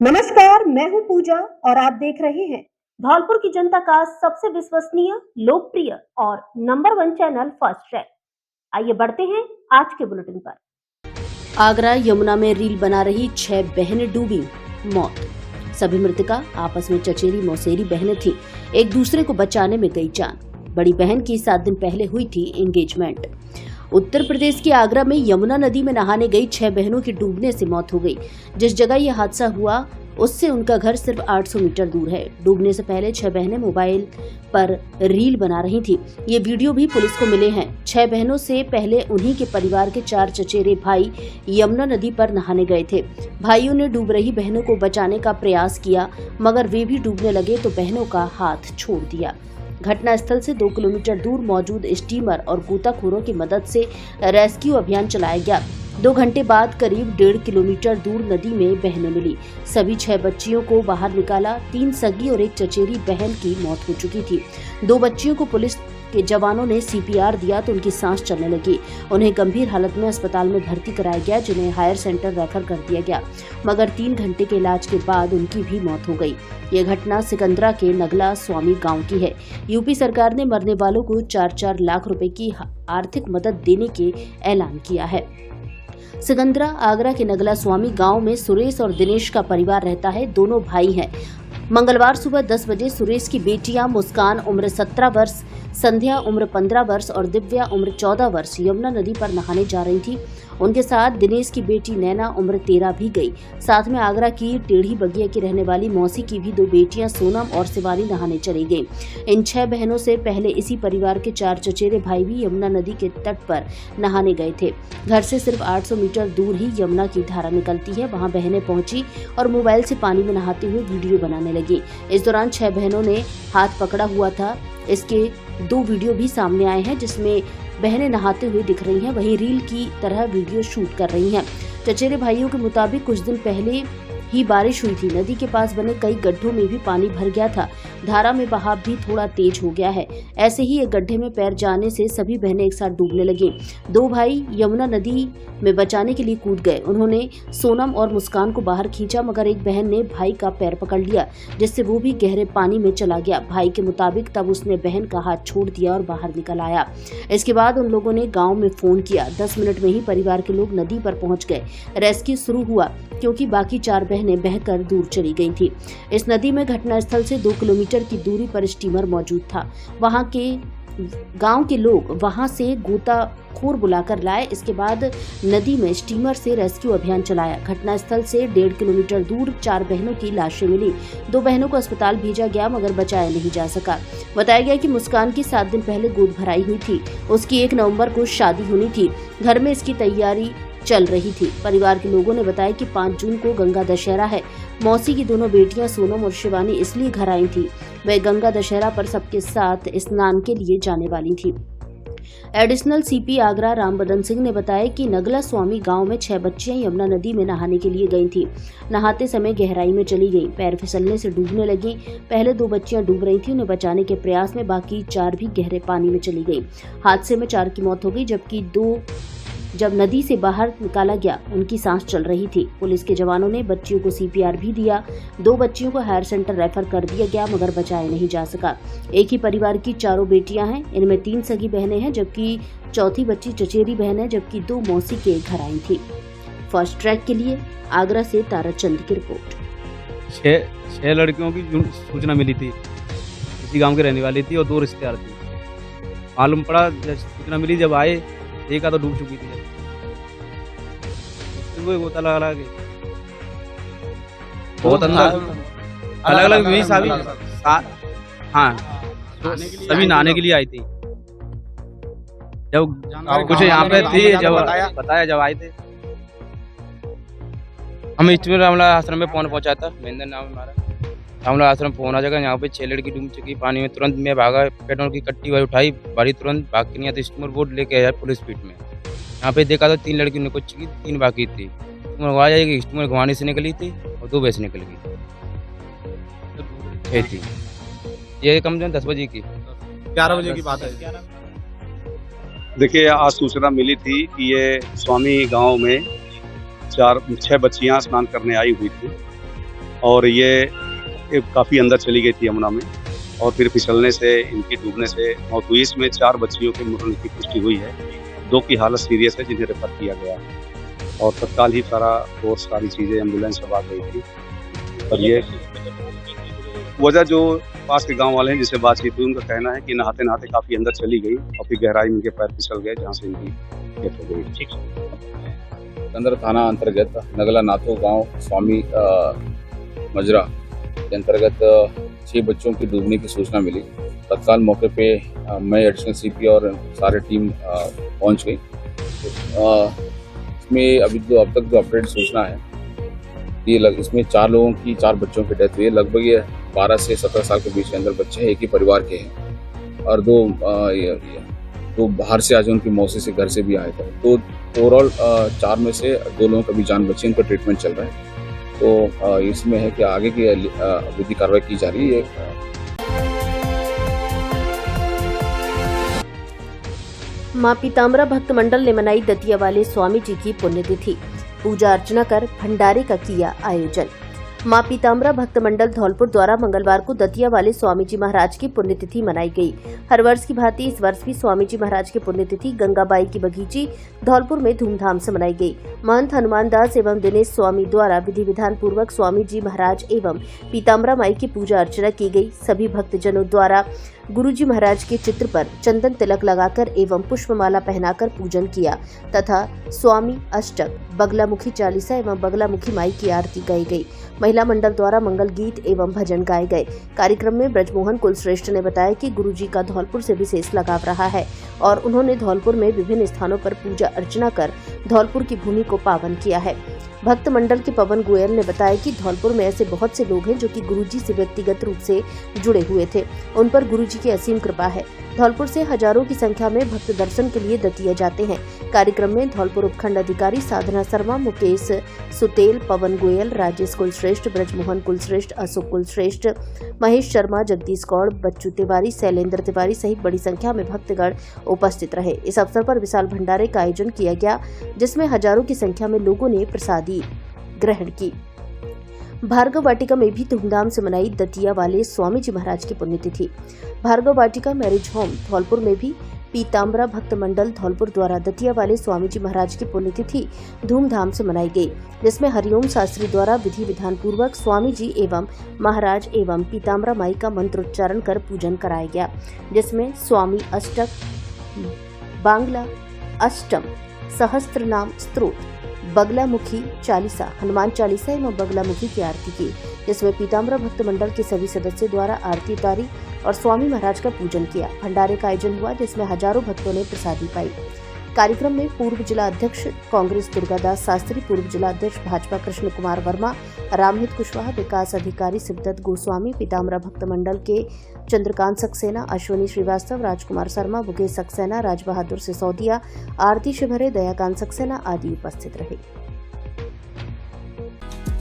नमस्कार, मैं हूं पूजा और आप देख रहे हैं धौलपुर की जनता का सबसे विश्वसनीय, लोकप्रिय और नंबर 1 चैनल फर्स्ट ट्रैक। आइए बढ़ते हैं आज के बुलेटिन पर। आगरा यमुना में रील बना रही 6 बहनें डूबी, मौत। सभी मृतका आपस में चचेरी मौसेरी बहनें थीं, एक दूसरे को बचाने में गई जान। बड़ी बहन की 7 दिन पहले हुई थी एंगेजमेंट। उत्तर प्रदेश के आगरा में यमुना नदी में नहाने गई 6 बहनों की डूबने से मौत हो गई। जिस जगह यह हादसा हुआ उससे उनका घर सिर्फ 800 मीटर दूर है। डूबने से पहले 6 बहनें मोबाइल पर रील बना रही थी। ये वीडियो भी पुलिस को मिले हैं। 6 बहनों से पहले उन्हीं के परिवार के 4 चचेरे भाई यमुना नदी पर नहाने गए थे। भाइयों ने डूब रही बहनों को बचाने का प्रयास किया, मगर वे भी डूबने लगे तो बहनों का हाथ छोड़ दिया। घटना स्थल से 2 किलोमीटर दूर मौजूद स्टीमर और गोताखोरों की मदद से रेस्क्यू अभियान चलाया गया। 2 घंटे बाद करीब 1.5 किलोमीटर दूर नदी में बहनें मिली। सभी 6 बच्चियों को बाहर निकाला। 3 सगी और 1 चचेरी बहन की मौत हो चुकी थी। 2 बच्चियों को पुलिस के जवानों ने CPR दिया तो उनकी सांस चलने लगी। उन्हें गंभीर हालत में अस्पताल में भर्ती कराया गया, जिन्हें हायर सेंटर रेफर कर दिया गया, मगर 3 घंटे के इलाज के बाद उनकी भी मौत हो गई। ये घटना सिकंदरा के नगला स्वामी गांव की है। यूपी सरकार ने मरने वालों को 4-4 लाख रुपए की आर्थिक मदद देने के ऐलान किया है। सिकंदरा आगरा के नगला स्वामी गांव में सुरेश और दिनेश का परिवार रहता है। दोनों भाई हैं। मंगलवार सुबह 10 बजे सुरेश की बेटियां मुस्कान उम्र 17 वर्ष, संध्या उम्र 15 वर्ष और दिव्या उम्र 14 वर्ष यमुना नदी पर नहाने जा रही थी। उनके साथ दिनेश की बेटी नैना उम्र 13 भी गई। साथ में आगरा की टेढ़ी बगिया की रहने वाली मौसी की भी 2 बेटियां सोनम और शिवानी नहाने चली गईं। इन 6 बहनों से पहले इसी परिवार के 4 चचेरे भाई भी यमुना नदी के तट पर नहाने गए थे। घर से सिर्फ 800 मीटर दूर ही यमुना की धारा निकलती है। वहां बहनें पहुंची और मोबाइल से पानी में नहाते हुए वीडियो बनाने लगी। इस दौरान 6 बहनों ने हाथ पकड़ा हुआ था। इसके 2 वीडियो भी सामने आए हैं, जिसमें बहनें नहाते हुए दिख रही हैं, वहीं रील की तरह वीडियो शूट कर रही हैं। चचेरे भाइयों के मुताबिक कुछ दिन पहले ही बारिश हुई थी। नदी के पास बने कई गड्ढों में भी पानी भर गया था। धारा में बहाव भी थोड़ा तेज हो गया है। ऐसे ही एक गड्ढे में पैर जाने से सभी बहनें एक साथ डूबने लगीं। 2 भाई यमुना नदी में बचाने के लिए कूद गए। उन्होंने सोनम और मुस्कान को बाहर खींचा, मगर एक बहन ने भाई का पैर पकड़ लिया, जिससे वो भी गहरे पानी में चला गया। भाई के मुताबिक तब उसने बहन का हाथ छोड़ दिया और बाहर निकल आया। इसके बाद उन लोगों ने गाँव में फोन किया। 10 मिनट में ही परिवार के लोग नदी पर पहुंच गए। रेस्क्यू शुरू हुआ, क्योंकि बाकी 4 बहनें बहकर दूर चली गई थी। इस नदी में घटनास्थल से 2 किलोमीटर की दूरी पर स्टीमर मौजूद था। वहां के गांव के लोग वहां से गोताखोर बुलाकर लाए। इसके बाद नदी में स्टीमर से रेस्क्यू अभियान चलाया। घटनास्थल से 1.5 किलोमीटर दूर 4 बहनों की लाशें मिली। 2 बहनों को अस्पताल भेजा गया, मगर बचाया नहीं जा सका। बताया गया कि मुस्कान की 7 दिन पहले गोद भराई हुई थी। उसकी 1 नवंबर को शादी होनी थी। घर में इसकी तैयारी चल रही थी। परिवार के लोगों ने बताया कि 5 जून को गंगा दशहरा है। मौसी की दोनों बेटियां सोनम और शिवानी इसलिए घर आई थी। वे गंगा दशहरा पर सबके साथ स्नान के लिए जाने वाली थी। एडिशनल CP आगरा रामबदन सिंह ने बताया कि नगला स्वामी गांव में 6 बच्चियां यमुना नदी में नहाने के लिए गई थी। नहाते समय गहराई में चली गईं। पैर फिसलने से डूबने लगी। पहले 2 बच्चियां डूब रही थी। उन्हें बचाने के प्रयास में बाकी 4 भी गहरे पानी में चली गईं। हादसे में 4 की मौत हो गई, जबकि 2 जब नदी से बाहर निकाला गया उनकी सांस चल रही थी। पुलिस के जवानों ने बच्चियों को CPR भी दिया। 2 बच्चियों को हायर सेंटर रेफर कर दिया गया, मगर बचाया नहीं जा सका। एक ही परिवार की 4 बेटियां हैं। इनमें 3 सगी बहनें हैं, जबकि चौथी बच्ची चचेरी बहन है, जबकि 2 मौसी के घर आई थी। फर्स्ट ट्रैक के लिए आगरा से ताराचंद की रिपोर्ट। 6 लड़कियों की सूचना मिली थी। इसी गांव की रहने वाली थी और 2 रिश्तेदार थी। मालूम पड़ा, जब सूचना मिली, जब आए देखा तो डूब चुकी थी। वो गोता लगा के बहुत अलग अलग भी सभी, हाँ, सभी नहाने के लिए आई थी। जब कुछ यहाँ पे थी, जब बताया जब आए थे, हम इष्टमिर रामला आश्रम में फोन पहुंचा था। महेंद्र नाम हमारा। रामला आश्रम फोन आ जगह, यहाँ पे 6 लड़की डूब चुकी पानी में। तुरंत मैं भागा, पेट्रोल की कट्टी वाली उठाई, बारी तुरंत भाग के नहीं आती। स्टीमर बोट लेके आया पुलिस स्पीड में। यहाँ पे देखा तो 3 लड़की निकल चुकी, 3 बाकी थी। स्टीमर घुमा जाएगी, स्टीमर घुमाने से निकली थी और 2 वैसे निकल गई। 6 थी। ये कम से कम 10 बजे की, 11 बजे की बात है। देखिए, आज सूचना मिली थी कि ये स्वामी गांव में 6 बच्चियां स्नान करने आई हुई थी। और ये काफ़ी अंदर चली गई थी यमुना में और फिर फिसलने से, इनकी डूबने से मौत हुई। इसमें 4 बच्चियों के मरने की पुष्टि हुई है, 2 की हालत सीरियस है जिन्हें रेफर किया गया और तत्काल ही सारी चीज़ें एम्बुलेंस सब आ गई थी। और ये वजह जो पास के गांव वाले हैं जिससे बातचीत हुई, उनका कहना है कि नहाते नहाते काफ़ी अंदर चली गई और फिर गहराई में इनके पैर फिसल गए जहाँ से इनकी डेथ हो गई। सिकंदर थाना अंतर्गत नगला नाथो गांव स्वामी मजरा के अंतर्गत 6 बच्चों की डूबने की सूचना मिली। तत्काल मौके पे मैं एडिशनल सीपी और सारे टीम पहुंच गई। इसमें अभी अब तक जो अपडेट सूचना है कि इसमें 4 बच्चों की डेथ हुई है। लगभग ये 12 से 17 साल के बीच के अंदर बच्चे हैं, एक ही परिवार के हैं और 2 बाहर से आज उनकी मौसी से घर से भी आए थे। तो ओवरऑल 4 में से 2 लोगों का भी जान बची, उनका ट्रीटमेंट चल रहा है। तो इसमें है कि आगे की विधि कार्रवाई की जा रही है। मां पीताम्बरा भक्त मंडल ने मनाई दतिया वाले स्वामी जी की पुण्यतिथि, पूजा अर्चना कर भंडारे का किया आयोजन। मां पीताम्बरा भक्त मंडल धौलपुर द्वारा मंगलवार को दतिया वाले स्वामी जी महाराज की पुण्यतिथि मनाई गई। हर वर्ष की भांति इस वर्ष भी स्वामी जी महाराज की पुण्यतिथि गंगाबाई की बगीची धौलपुर में धूमधाम से मनाई गई। महंत हनुमान दास एवं दिनेश स्वामी द्वारा विधि विधान पूर्वक स्वामी जी महाराज एवं पीताम्बरा माई की पूजा अर्चना की गई। सभी भक्तजनों द्वारा गुरु जी महाराज के चित्र पर चंदन तिलक लगाकर एवं पुष्पमाला पहनाकर पूजन किया तथा स्वामी अष्टक, बगलामुखी चालीसा एवं बगलामुखी माई की आरती गाई गई। महिला मंडल द्वारा मंगल गीत एवं भजन गाए गए। कार्यक्रम में ब्रजमोहन कुलश्रेष्ठ ने बताया कि गुरु जी का धौलपुर से विशेष लगाव रहा है और उन्होंने धौलपुर में विभिन्न स्थानों पर पूजा अर्चना कर धौलपुर की भूमि को पावन किया है। भक्त मंडल के पवन गोयल ने बताया कि धौलपुर में ऐसे बहुत से लोग हैं जो कि गुरुजी से व्यक्तिगत रूप से जुड़े हुए थे, उन पर गुरुजी की असीम कृपा है। धौलपुर से हजारों की संख्या में भक्त दर्शन के लिए दतिया जाते हैं। कार्यक्रम में धौलपुर उपखंड अधिकारी साधना शर्मा, मुकेश सुतेल, पवन गोयल, राजेश कुलश्रेष्ठ, ब्रजमोहन कुलश्रेष्ठ, अशोक कुलश्रेष्ठ, महेश शर्मा, जगदीश गौड़, बच्चू तिवारी, शैलेंद्र तिवारी सहित बड़ी संख्या में भक्तगण उपस्थित रहे। इस अवसर पर विशाल भंडारे का आयोजन किया गया जिसमें हजारों की संख्या में लोगों ने प्रसादी ग्रहण की। भार्गव वाटिका में भी धूमधाम से मनाई दतिया वाले स्वामी जी महाराज की पुण्यतिथि। भार्गव वाटिका मैरिज होम धौलपुर में भी पीताम्बरा भक्त मंडल धौलपुर द्वारा दतिया वाले स्वामी जी महाराज की पुण्यतिथि धूमधाम से मनाई गई, जिसमें हरिओम शास्त्री द्वारा विधि विधान पूर्वक स्वामी जी एवं महाराज एवं पीताम्बरा माई का मंत्रोच्चारण कर पूजन कराया गया, जिसमें स्वामी अष्टक, बांग्ला अष्टम, सहस्त्र नाम स्तोत्र, बगलामुखी चालीसा, हनुमान चालीसा एवं बगलामुखी की आरती की, जिसमें पीताम्बरा भक्त मंडल के सभी सदस्यों द्वारा आरती उतारी और स्वामी महाराज का पूजन किया। भंडारे का आयोजन हुआ जिसमें हजारों भक्तों ने प्रसादी पाई। कार्यक्रम में पूर्व जिला अध्यक्ष कांग्रेस दुर्गादास शास्त्री, पूर्व जिला अध्यक्ष भाजपा कृष्ण कुमार वर्मा, रामहित कुशवाहा, विकास अधिकारी सिद्धत गोस्वामी, पीताम्बरा भक्त मंडल के चंद्रकांत सक्सेना, अश्विनी श्रीवास्तव, राजकुमार शर्मा, मुकेश सक्सेना, राज बहादुर सिसोदिया, आरती शिवहरे, दयाकांत सक्सेना आदि उपस्थित रहे।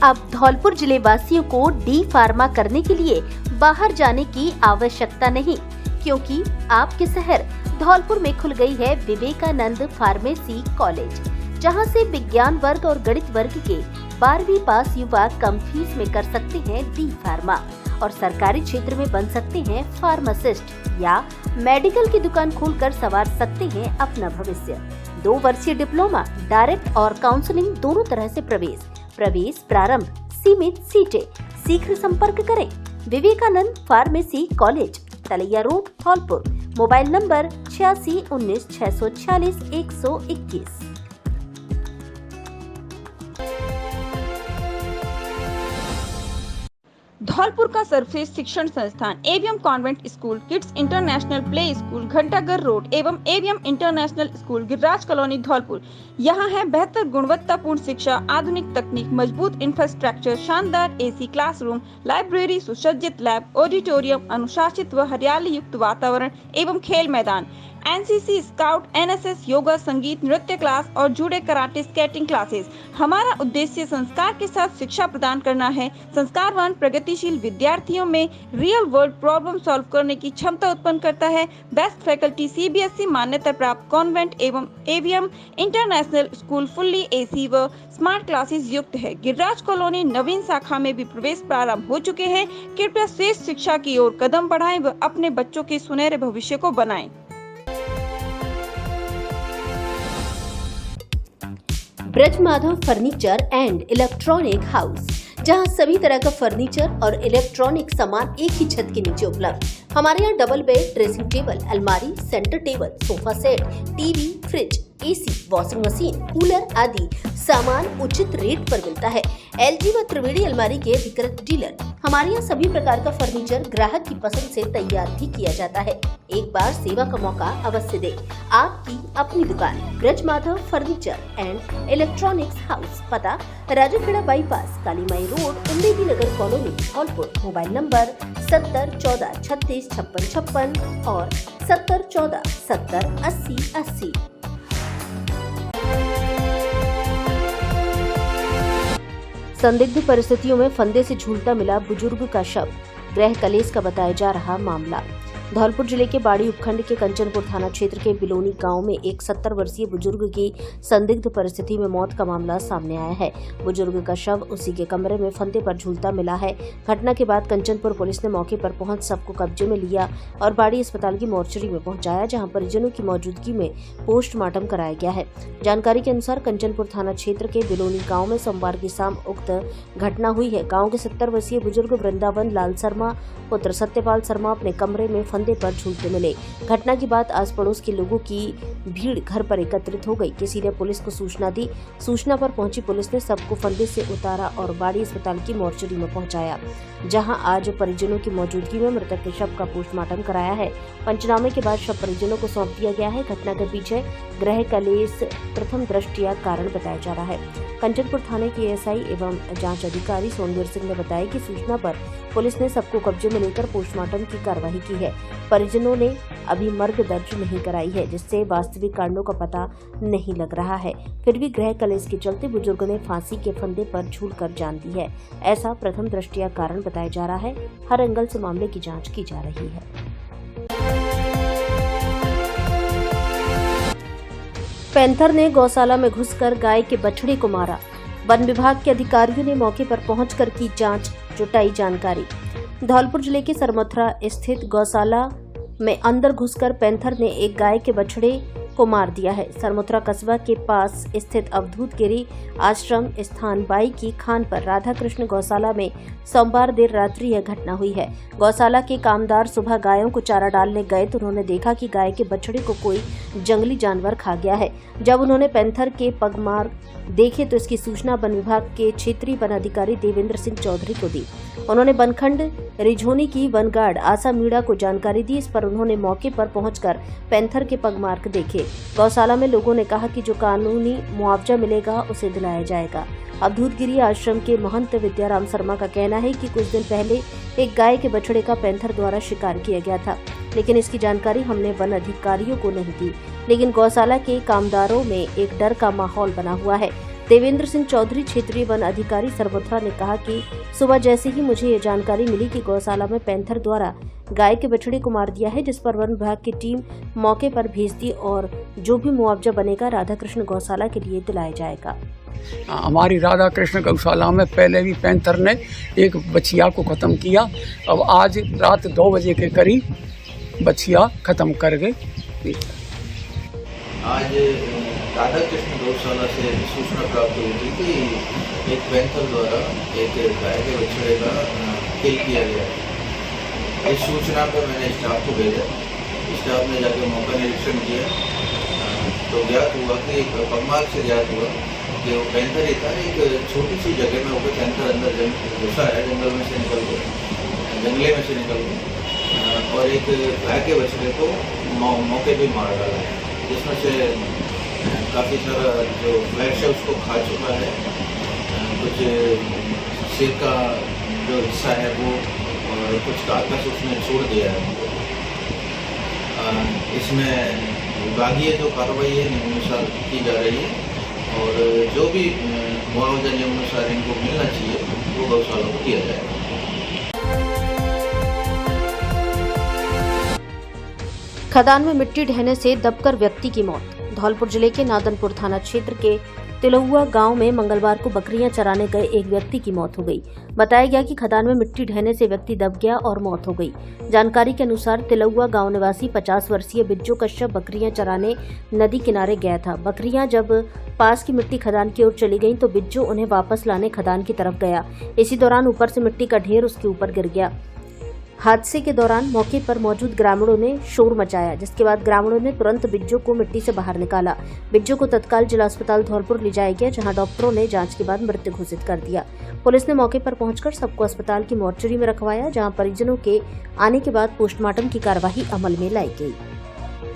अब धौलपुर जिले वासियों को डी फार्मा करने के लिए बाहर जाने की आवश्यकता नहीं, क्योंकि आपके शहर धौलपुर में खुल गई है विवेकानंद फार्मेसी कॉलेज, जहां से विज्ञान वर्ग और गणित वर्ग के 12वीं पास युवा कम फीस में कर सकते हैं डी फार्मा और सरकारी क्षेत्र में बन सकते हैं फार्मासिस्ट या मेडिकल की दुकान खोलकर संवार सकते हैं अपना भविष्य। 2 वर्षीय डिप्लोमा, डायरेक्ट और काउंसलिंग दोनों तरह से प्रवेश प्रारंभ, सीमित सीटें। शीघ्र संपर्क करें Vivekananda pharmacy college, Talaiya road, Dholpur. Mobile number 86 19 646 121। Dholpur का सर्वश्रेष्ठ शिक्षण संस्थान AVM convent school, kids international play school, Ghantaghar road एवं AVM international school, Giriraj colony, Dholpur. यहाँ है बेहतर गुणवत्तापूर्ण शिक्षा, आधुनिक तकनीक, मजबूत इंफ्रास्ट्रक्चर, शानदार एसी क्लासरूम, लाइब्रेरी, सुसज्जित लैब, ऑडिटोरियम, अनुशासित व हरियाली युक्त वातावरण एवं खेल मैदान। एनसीसी, स्काउट, एनएसएस, योगा, संगीत, नृत्य क्लास और जूडो, कराटे, स्केटिंग क्लासेस। हमारा उद्देश्य संस्कार के साथ शिक्षा प्रदान करना है। संस्कारवान प्रगतिशील विद्यार्थियों में रियल वर्ल्ड प्रॉब्लम सॉल्व करने की क्षमता उत्पन्न करता है। बेस्ट फैकल्टी सीबीएसई मान्यता प्राप्त कॉन्वेंट एवं AVM international school fully AC व स्मार्ट क्लासेस युक्त है। गिरिराज कॉलोनी नवीन शाखा में भी प्रवेश प्रारंभ हो चुके हैं। कृपया श्रेष्ठ शिक्षा की ओर कदम बढ़ाएं व अपने बच्चों के सुनहरे भविष्य को बनाएं। Braj Madhav furniture and electronic house, जहां सभी तरह का फर्नीचर और इलेक्ट्रॉनिक सामान एक ही छत के नीचे उपलब्ध। हमारे यहाँ डबल बेड, ड्रेसिंग टेबल, अलमारी, centre table, sofa set, TV, fridge, AC, washing machine, cooler आदि सामान उचित रेट पर मिलता है। एलजी व त्रिवेणी अलमारी के अधिकृत डीलर। हमारे यहाँ सभी प्रकार का फर्नीचर ग्राहक की पसंद से तैयार भी किया जाता है। एक बार सेवा का मौका अवश्य दें। आपकी अपनी दुकान Braj Madhav furniture and electronics house, पता Rajakhera bypass, Kalimai road, Ummedi Nagar colony, Dholpur. Mobile number 70 14 36 56 56 और 70 14 70 80 80। संदिग्ध परिस्थितियों में फंदे से झूलता मिला बुजुर्ग का शव, गृह कलेश का बताया जा रहा मामला। धौलपुर जिले के बाड़ी उपखंड के कंचनपुर थाना क्षेत्र के बिलोनी गांव में एक 70 वर्षीय बुजुर्ग की संदिग्ध परिस्थिति में मौत का मामला सामने आया है। बुजुर्ग का शव उसी के कमरे में फंदे पर झूलता मिला है। घटना के बाद कंचनपुर पुलिस ने मौके पर पहुंच शव को कब्जे में लिया और बाड़ी अस्पताल की मोर्चरी में पहुंचाया, जहां परिजनों की मौजूदगी में पोस्टमार्टम कराया गया है। जानकारी के अनुसार कंचनपुर थाना क्षेत्र के बिलोनी गाँव में सोमवार की शाम उक्त घटना हुई है। गाँव के 70 वर्षीय बुजुर्ग वृंदावन लाल शर्मा पुत्र सत्यपाल शर्मा अपने कमरे में फंदे पर झूलते मिले। घटना के बाद आस पड़ोस के लोगों की भीड़ घर पर एकत्रित हो गई। किसी ने पुलिस को सूचना दी। सूचना पर पहुंची पुलिस ने सबको फंदे से उतारा और बाड़ी अस्पताल की मोर्चरी में पहुंचाया, जहां आज परिजनों की मौजूदगी में मृतक के शव का पोस्टमार्टम कराया है। पंचनामे के बाद शव परिजनों को सौंप दिया गया है। घटना के पीछे गृह कलेश प्रथम दृष्टया कारण बताया जा रहा है। कंचनपुर थाने के एएसआई एवं जांच अधिकारी सोनवीर सिंह ने बताया कि सूचना पर पुलिस ने सबको कब्जे में लेकर पोस्टमार्टम की कार्रवाई की है। परिजनों ने अभी मर्ग दर्ज नहीं कराई है, जिससे वास्तविक कारणों का पता नहीं लग रहा है। फिर भी गृह कलेश के चलते बुजुर्ग ने फांसी के फंदे पर झूलकर जान दी है, ऐसा प्रथम दृष्टया कारण बताया जा रहा है। हर एंगल से मामले की जांच की जा रही है। पैंथर ने गौशाला में घुसकर गाय के बछड़े को मारा। वन विभाग के अधिकारियों ने मौके पर पहुंचकर की जांच, जुटाई जानकारी। धौलपुर जिले के सरमथुरा स्थित गौशाला में अंदर घुसकर पैंथर ने एक गाय के बछड़े को मार दिया है। सरमथुरा कस्बा के पास स्थित अवधूत गिरी आश्रम स्थान बाई की खान पर राधा कृष्ण गौशाला में सोमवार देर रात्रि यह घटना हुई है। गौशाला के कामदार सुबह गायों को चारा डालने गए तो उन्होंने देखा कि गाय के बछड़े को कोई जंगली जानवर खा गया है। जब उन्होंने पैंथर के पगमार्क देखे तो इसकी सूचना वन विभाग के क्षेत्रीय वन अधिकारी देवेंद्र सिंह चौधरी को दी। उन्होंने बनखंड रिझोनी की वन गार्ड आशा मीणा को जानकारी दी। इस पर उन्होंने मौके पर पहुंचकर पैंथर के पगमार्क देखे। गौशाला में लोगों ने कहा कि जो कानूनी मुआवजा मिलेगा उसे दिलाया जाएगा। अवधूत गिरी आश्रम के महंत विद्याराम शर्मा का कहना है कि कुछ दिन पहले एक गाय के बछड़े का पैंथर द्वारा शिकार किया गया था, लेकिन इसकी जानकारी हमने वन अधिकारियों को नहीं दी। लेकिन गौशाला के कामदारों में एक डर का माहौल बना हुआ है। देवेंद्र सिंह चौधरी क्षेत्रीय वन अधिकारी सरमथुरा ने कहा कि सुबह जैसे ही मुझे ये जानकारी मिली कि गौशाला में पैंथर द्वारा गाय के बछड़े को मार दिया है, जिस पर वन विभाग की टीम मौके पर भेज दी और जो भी मुआवजा बनेगा राधा कृष्ण गौशाला के लिए दिलाया जाएगा। हमारी राधा कृष्ण गौशाला में पहले भी पैंथर ने एक बछिया को खत्म किया। अब आज रात 2 बजे के करीब बछिया खत्म कर गए। आज राधा कृष्ण गौशाला से सूचना प्राप्त हुई थी कि एक पैंथर द्वारा एक गाय के बछड़े का किल किया गया है। इस सूचना पर मैंने स्टाफ को भेजा। स्टाफ ने जाकर मौका निरीक्षण किया तो ज्ञात हुआ कि पगमार्क से ज्ञात हुआ कि वो पैंथर ही था। एक छोटी सी जगह में वो पैंथर अंदर घुसा है, जंगल में से निकल गया, जंगले में से निकल गया और एक गाय के बछड़े को मौके पर मार डाला है, जिसमें से काफ़ी सारा जो फ्लैश है उसको खा चुका है। कुछ सिर का जो हिस्सा है वो और कुछ कार्कस उसने छोड़ दिया है। इसमें विभागीय जो कार्रवाई है नियमानुसार की जा रही है और जो भी मुआवजा नियमानुसार इनको मिलना चाहिए वो गौशाला को दिया जाएगा। खदान में मिट्टी ढहने से दबकर व्यक्ति की मौत। धौलपुर जिले के नादनपुर थाना क्षेत्र के तिलहुआ गांव में मंगलवार को बकरियां चराने गए एक व्यक्ति की मौत हो गई। बताया गया कि खदान में मिट्टी ढहने से व्यक्ति दब गया और मौत हो गई। जानकारी के अनुसार तिलहुआ गांव निवासी 50 वर्षीय बिज्जू कश्यप बकरियां चराने नदी किनारे गया था। बकरियां जब पास की मिट्टी खदान की ओर चली गईं तो बिज्जू उन्हें वापस लाने खदान की तरफ गया। इसी दौरान ऊपर से मिट्टी का ढेर उसके ऊपर गिर गया। हादसे के दौरान मौके पर मौजूद ग्रामीणों ने शोर मचाया, जिसके बाद ग्रामीणों ने तुरंत बिज्जू को मिट्टी से बाहर निकाला। बिज्जू को तत्काल जिला अस्पताल धौलपुर ले जाया गया, जहां डॉक्टरों ने जांच के बाद मृत घोषित कर दिया। पुलिस ने मौके पर पहुंचकर सबको अस्पताल की मोर्चरी में रखवाया, जहां परिजनों के आने के बाद पोस्टमार्टम की कार्यवाही अमल में लाई गई।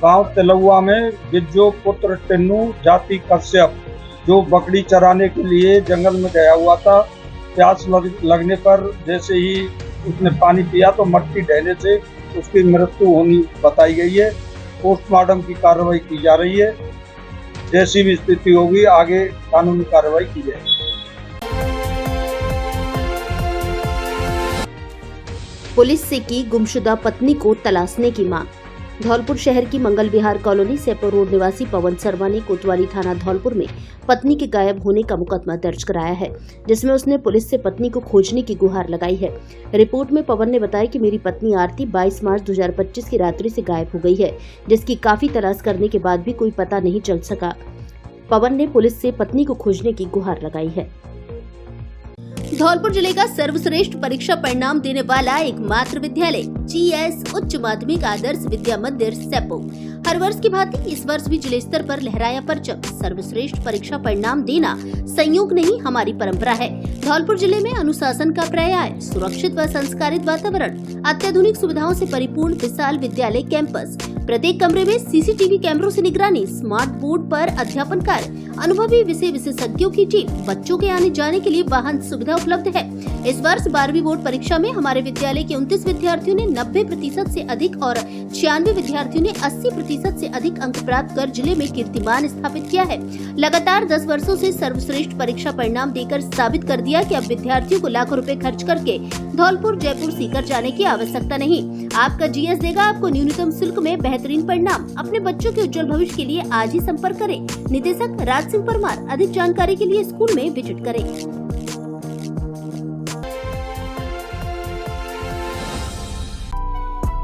गाँव तिलहुआ में बिज्जू पुत्र टिन्नू जाति कश्यप जो बकरी चराने के लिए जंगल में गया हुआ था, प्यास लगने पर जैसे ही उसने पानी पिया तो मिट्टी ढहने से उसकी मृत्यु होनी बताई गई है। पोस्टमार्टम की कार्रवाई की जा रही है। जैसी भी स्थिति होगी आगे कानूनी कार्रवाई की जाएगी। पुलिस से की गुमशुदा पत्नी को तलाशने की मांग। धौलपुर शहर की मंगल विहार कॉलोनी सेपुर रोड निवासी पवन शर्मा ने कोतवाली थाना धौलपुर में पत्नी के गायब होने का मुकदमा दर्ज कराया है, जिसमें उसने पुलिस से पत्नी को खोजने की गुहार लगाई है। रिपोर्ट में पवन ने बताया कि मेरी पत्नी आरती 22 मार्च 2025 की रात्रि से गायब हो गई है, जिसकी काफी तलाश करने के बाद भी कोई पता नहीं चल सका। पवन ने पुलिस से पत्नी को खोजने की गुहार लगाई है। धौलपुर जिले का सर्वश्रेष्ठ परीक्षा परिणाम देने वाला एकमात्र विद्यालय GS उच्च माध्यमिक आदर्श विद्या मंदिर सेपो हर वर्ष की भांति इस वर्ष भी जिले स्तर पर लहराया परचम। सर्वश्रेष्ठ परीक्षा परिणाम देना संयोग नहीं, हमारी परंपरा है। धौलपुर जिले में अनुशासन का पर्याय, सुरक्षित व संस्कारित वातावरण, अत्याधुनिक सुविधाओं से परिपूर्ण विशाल विद्यालय कैंपस, प्रत्येक कमरे में CCTV कैमरों से निगरानी, स्मार्ट बोर्ड पर अध्यापन कार्य, अनुभवी विषय विशेषज्ञों की टीम, बच्चों के आने जाने के लिए वाहन सुविधा उपलब्ध है। इस वर्ष 12वीं बोर्ड परीक्षा में हमारे विद्यालय के 29 विद्यार्थियों ने 90% से अधिक और 96 विद्यार्थियों ने 80% से अधिक अंक प्राप्त कर जिले में कीर्तिमान स्थापित किया है। लगातार 10 वर्षों से सर्वश्रेष्ठ परीक्षा परिणाम देकर साबित कर दिया कि अब विद्यार्थियों को लाखों रुपए खर्च करके धौलपुर, जयपुर, सीकर जाने की आवश्यकता नहीं। आपका GS देगा आपको न्यूनतम शुल्क में बेहतरीन परिणाम। अपने बच्चों के उज्जवल भविष्य के लिए आज ही संपर्क करें। निदेशक राज सिंह परमार। अधिक जानकारी के लिए स्कूल में विजिट करें।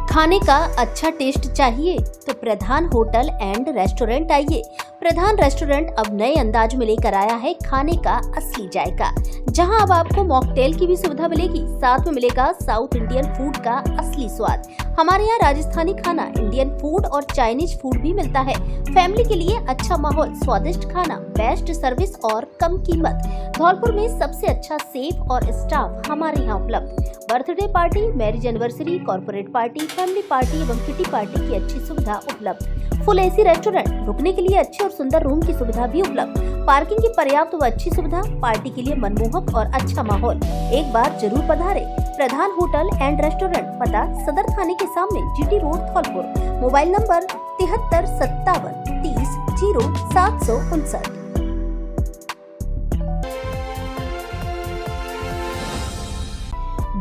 खाने का अच्छा टेस्ट चाहिए तो प्रधान होटल एंड रेस्टोरेंट आइए। प्रधान रेस्टोरेंट अब नए अंदाज में लेकर आया है खाने का असली जायका, जहां अब आपको मॉकटेल की भी सुविधा मिलेगी। साथ में मिलेगा साउथ इंडियन फूड का असली स्वाद। हमारे यहाँ राजस्थानी खाना, इंडियन फूड और चाइनीज फूड भी मिलता है। फैमिली के लिए अच्छा माहौल, स्वादिष्ट खाना, बेस्ट सर्विस और कम कीमत। धौलपुर में सबसे अच्छा सेफ और स्टाफ हमारे यहाँ उपलब्ध। Birthday party, marriage anniversary, corporate party, family party एवं किटी पार्टी की अच्छी सुविधा उपलब्ध। फुल AC रेस्टोरेंट, रुकने के लिए अच्छे और सुंदर रूम की सुविधा भी उपलब्ध। पार्किंग की पर्याप्त व अच्छी सुविधा, पार्टी के लिए मनमोहक और अच्छा माहौल। एक बार जरूर पधारें। प्रधान होटल एंड रेस्टोरेंट, पता सदर थाने के सामने, GT road, Dholpur. Mobile number 73 57 30 0 759।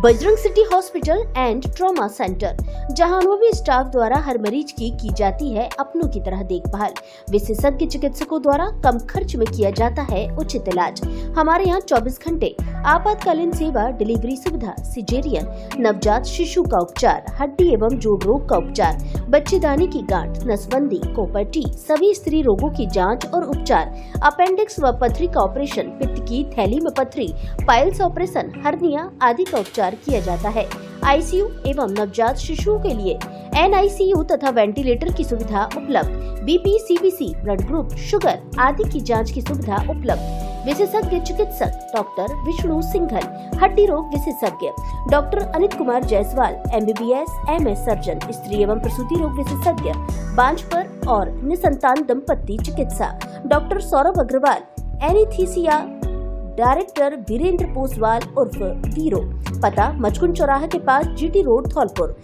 Bajrang city hospital and trauma centre, जहां अनुभवी स्टाफ द्वारा हर मरीज की जाती है अपनों की तरह देखभाल। विशेषज्ञ चिकित्सकों द्वारा कम खर्च में किया जाता है उचित इलाज। हमारे यहाँ 24 घंटे आपातकालीन सेवा, डिलीवरी सुविधा, सिजेरियन, नवजात शिशु का उपचार, हड्डी एवं जोड़ रोग का उपचार, बच्चेदानी की गांठ, नसबंदी, कोपर्टी, सभी स्त्री रोगों की जांच और उपचार, अपेंडिक्स व पथरी का ऑपरेशन, पित्त की थैली में पथरी, पाइल्स ऑपरेशन, हर्निया आदि का उपचार किया जाता है। ICU एवं नवजात शिशुओं के लिए NICU तथा वेंटिलेटर की सुविधा उपलब्ध। BP, CBC, blood group, sugar आदि की जांच की सुविधा उपलब्ध। विशेषज्ञ चिकित्सक डॉक्टर विष्णु सिंघल, हड्डी रोग विशेषज्ञ doctor Anit Kumar Jaiswal, MBBS, MS surgeon, स्त्री एवं प्रसूति रोग विशेषज्ञ, बांझपन और निसंतान दंपत्ति चिकित्सा डॉक्टर सौरभ अग्रवाल, एनीस्थीसिया डायरेक्टर वीरेंद्र पोसवाल उर्फ वीरो। पता मचकुन चौराहा के पास, GT रोड, धौलपुर।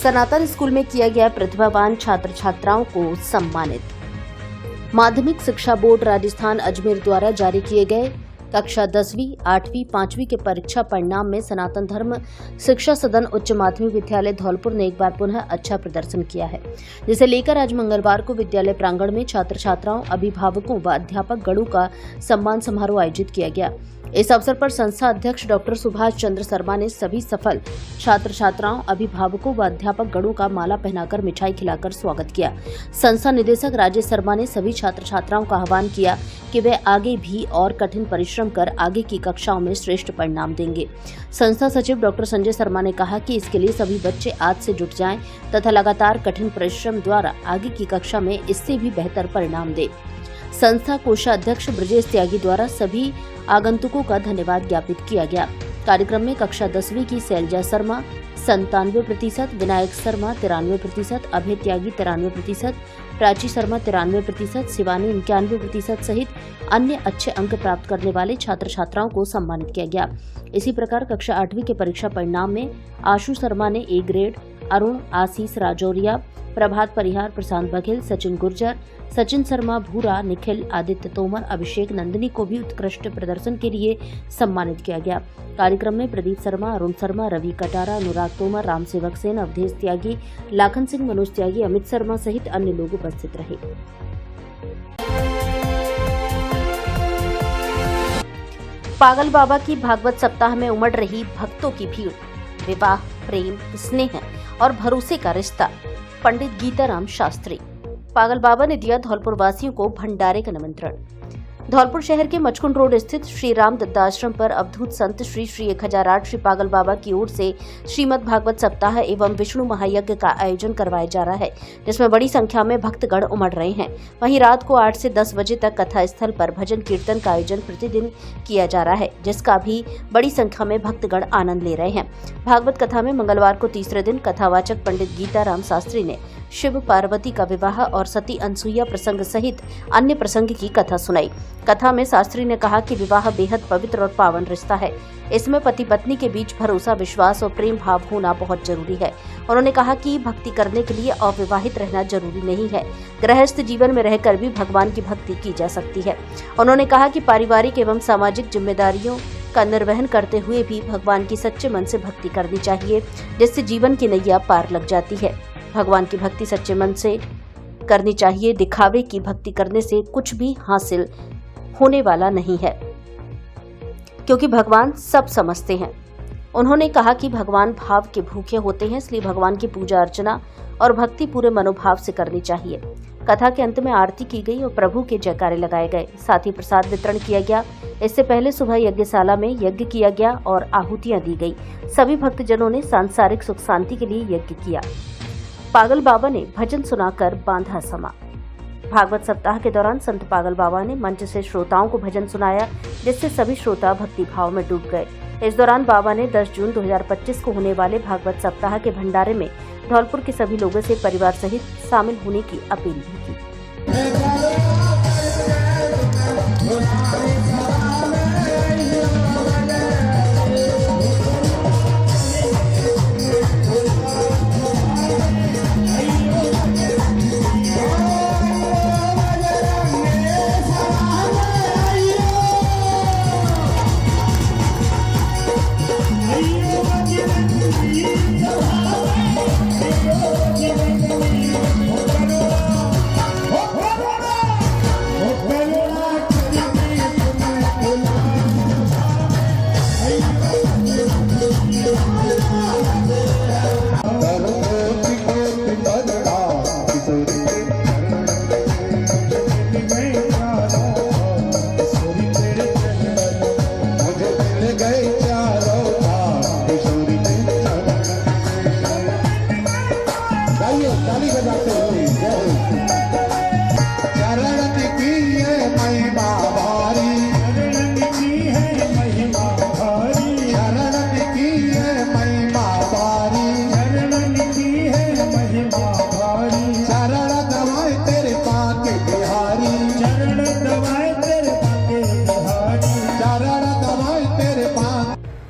सनातन स्कूल में किया गया प्रतिभावान छात्र छात्राओं को सम्मानित। माध्यमिक शिक्षा बोर्ड राजस्थान अजमेर द्वारा जारी किए गए कक्षा 10वीं, 8वीं, 5वीं के परीक्षा परिणाम में सनातन धर्म शिक्षा सदन उच्च माध्यमिक विद्यालय धौलपुर ने एक बार पुनः अच्छा प्रदर्शन किया है, जिसे लेकर आज मंगलवार को विद्यालय प्रांगण में छात्र छात्राओं, अभिभावकों व अध्यापक गणों का सम्मान समारोह आयोजित किया गया। इस अवसर पर संस्था अध्यक्ष डॉक्टर सुभाष चंद्र शर्मा ने सभी सफल छात्र छात्राओं, अभिभावकों व अध्यापक गणों का माला पहनाकर मिठाई खिलाकर स्वागत किया। संस्था निदेशक राजेश शर्मा ने सभी छात्र छात्राओं का आह्वान किया कि वे आगे भी और कठिन परिश्रम कर आगे की कक्षाओं में श्रेष्ठ परिणाम देंगे। संस्था सचिव डॉक्टर संजय शर्मा ने कहा कि इसके लिए सभी बच्चे आज से जुट जाएं तथा लगातार कठिन परिश्रम द्वारा आगे की कक्षा में इससे भी बेहतर परिणाम दें। संस्था कोषाध्यक्ष ब्रजेश त्यागी द्वारा सभी आगंतुकों का धन्यवाद ज्ञापित किया गया। कार्यक्रम में कक्षा 10वीं की शैलजा शर्मा 97%, विनायक शर्मा 93%, अभय त्यागी 93%, प्राची शर्मा 93%, शिवानी 91% सहित अन्य अच्छे अंक प्राप्त करने वाले छात्र छात्राओं को सम्मानित किया गया। इसी प्रकार कक्षा 8वीं के परीक्षा परिणाम में आशु शर्मा ने ए ग्रेड, अरुण आशीष राजौरिया, प्रभात परिहार, प्रशांत बघेल, सचिन गुर्जर, सचिन शर्मा भूरा, निखिल, आदित्य तोमर, अभिषेक नंदिनी को भी उत्कृष्ट प्रदर्शन के लिए सम्मानित किया गया। कार्यक्रम में प्रदीप शर्मा, अरुण शर्मा, रवि कटारा, अनुराग तोमर, राम सेवक सेन, अवधेश त्यागी, लाखन सिंह, मनोज त्यागी, अमित शर्मा सहित अन्य लोग उपस्थित रहे। पागल बाबा की भागवत सप्ताह में उमड़ रही भक्तों की भीड़, विवाह, प्रेम, स्नेह और भरोसे का रिश्ता। पंडित गीताराम शास्त्री। पागल बाबा ने दिया धौलपुर वासियों को भंडारे का निमंत्रण। धौलपुर शहर के मचकुंड रोड स्थित श्री राम दत्ताश्रम पर अवधूत संत श्री 1008 श्री पागल बाबा की ओर से श्रीमद् भागवत सप्ताह एवं विष्णु महायज्ञ का आयोजन करवाया जा रहा है, जिसमें बड़ी संख्या में भक्तगण उमड़ रहे हैं। वहीं रात को 8 से 10 बजे तक कथा स्थल पर भजन कीर्तन का आयोजन प्रतिदिन किया जा रहा है, जिसका भी बड़ी संख्या में भक्तगण आनंद ले रहे हैं। भागवत कथा में मंगलवार को तीसरे दिन कथावाचक पंडित गीताराम शास्त्री ने शिव पार्वती का विवाह और सती अनसुईया प्रसंग सहित अन्य प्रसंग की कथा सुनाई। कथा में शास्त्री ने कहा कि विवाह बेहद पवित्र और पावन रिश्ता है। इसमें पति पत्नी के बीच भरोसा, विश्वास और प्रेम भाव होना बहुत जरूरी है। उन्होंने कहा कि भक्ति करने के लिए अविवाहित रहना जरूरी नहीं है, गृहस्थ जीवन में रहकर भी भगवान की भक्ति की जा सकती है। उन्होंने कहा कि पारिवारिक एवं सामाजिक जिम्मेदारियों का निर्वहन करते हुए भी भगवान की सच्चे मन से भक्ति करनी चाहिए, जिससे जीवन की नैया पार लग जाती है। भगवान की भक्ति सच्चे मन से करनी चाहिए। दिखावे की भक्ति करने से कुछ भी हासिल होने वाला नहीं है, क्योंकि भगवान सब समझते हैं। उन्होंने कहा कि भगवान भाव के भूखे होते हैं, इसलिए भगवान की पूजा अर्चना और भक्ति पूरे मनोभाव से करनी चाहिए। कथा के अंत में आरती की गई और प्रभु के जयकारे लगाए गए। साथ ही प्रसाद वितरण किया गया। इससे पहले सुबह यज्ञशाला में यज्ञ किया गया और आहुतियां दी गई। सभी भक्तजनों ने सांसारिक सुख शांति के लिए यज्ञ किया। पागल बाबा ने भजन सुनाकर बांधा समा। भागवत सप्ताह के दौरान संत पागल बाबा ने मंच से श्रोताओं को भजन सुनाया, जिससे सभी श्रोता भक्ति भाव में डूब गए। इस दौरान बाबा ने 10 जून 2025 को होने वाले भागवत सप्ताह के भंडारे में धौलपुर के सभी लोगों से परिवार सहित शामिल होने की अपील भी की।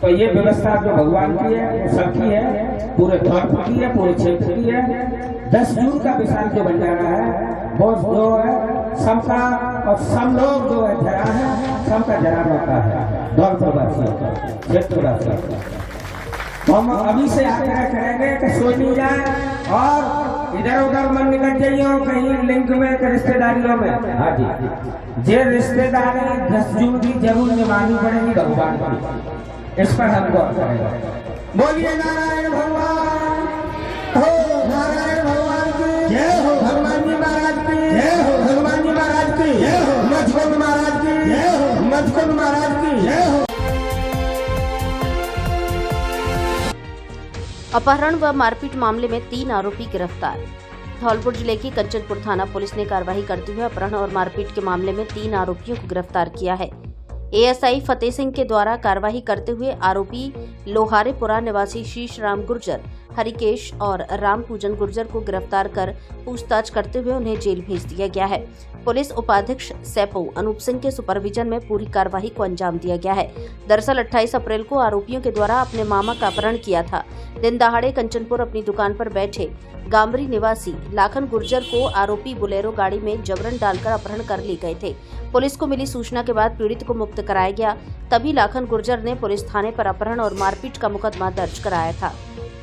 तो ये व्यवस्था जो भगवान की है वो सबकी है। पूरे धौलपुर की है, पूरे क्षेत्र की है। 10 जून का विशाल जो भंडारा है वो जो है सबका और सब लोग जो है धरा है, सबका जरा होता है धौलपुर वासियों का, क्षेत्रवासियों का। तो हम अभी से आग्रह करेंगे कि सोच नहीं जाए और इधर उधर मन निकल जाइए कहीं लिंक में रिश्तेदारियों में। हाँ जी, जे रिश्तेदारी 10 जून की जरूर निभानी पड़ेगी भगवान की, इस पर हम गौर करेंगे। बोलिए नारायण भगवान हो, नारायण भगवान की जय हो, हनुमान जी महाराज की जय हो, हनुमान जी महाराज की जय हो, मचकुंद महाराज की जय हो, मचकुंद महाराज की जय हो। अपहरण व मारपीट मामले में 3 आरोपी गिरफ्तार। धौलपुर जिले की कंचनपुर थाना पुलिस ने कार्रवाई करते हुए अपहरण और मारपीट के मामले में 3 आरोपियों को गिरफ्तार किया है। एएसआई फतेह सिंह के द्वारा कार्रवाई करते हुए आरोपी लोहारेपुरा निवासी शीश राम गुर्जर, हरिकेश और राम पूजन गुर्जर को गिरफ्तार कर पूछताछ करते हुए उन्हें जेल भेज दिया गया है। पुलिस उपाधीक्षक सैपो अनूप सिंह के सुपरविजन में पूरी कार्रवाई को अंजाम दिया गया है। दरअसल 28 अप्रैल को आरोपियों के द्वारा अपने मामा का अपहरण किया था। दिन दहाड़े कंचनपुर अपनी दुकान पर बैठे गांवरी निवासी लाखन गुर्जर को आरोपी बोलेरो गाड़ी में जबरन डालकर अपहरण कर ले गए थे। पुलिस को मिली सूचना के बाद पीड़ित को मुक्त कराया गया। तभी लाखन गुर्जर ने पुलिस थाने पर अपहरण और मारपीट का मुकदमा दर्ज कराया था।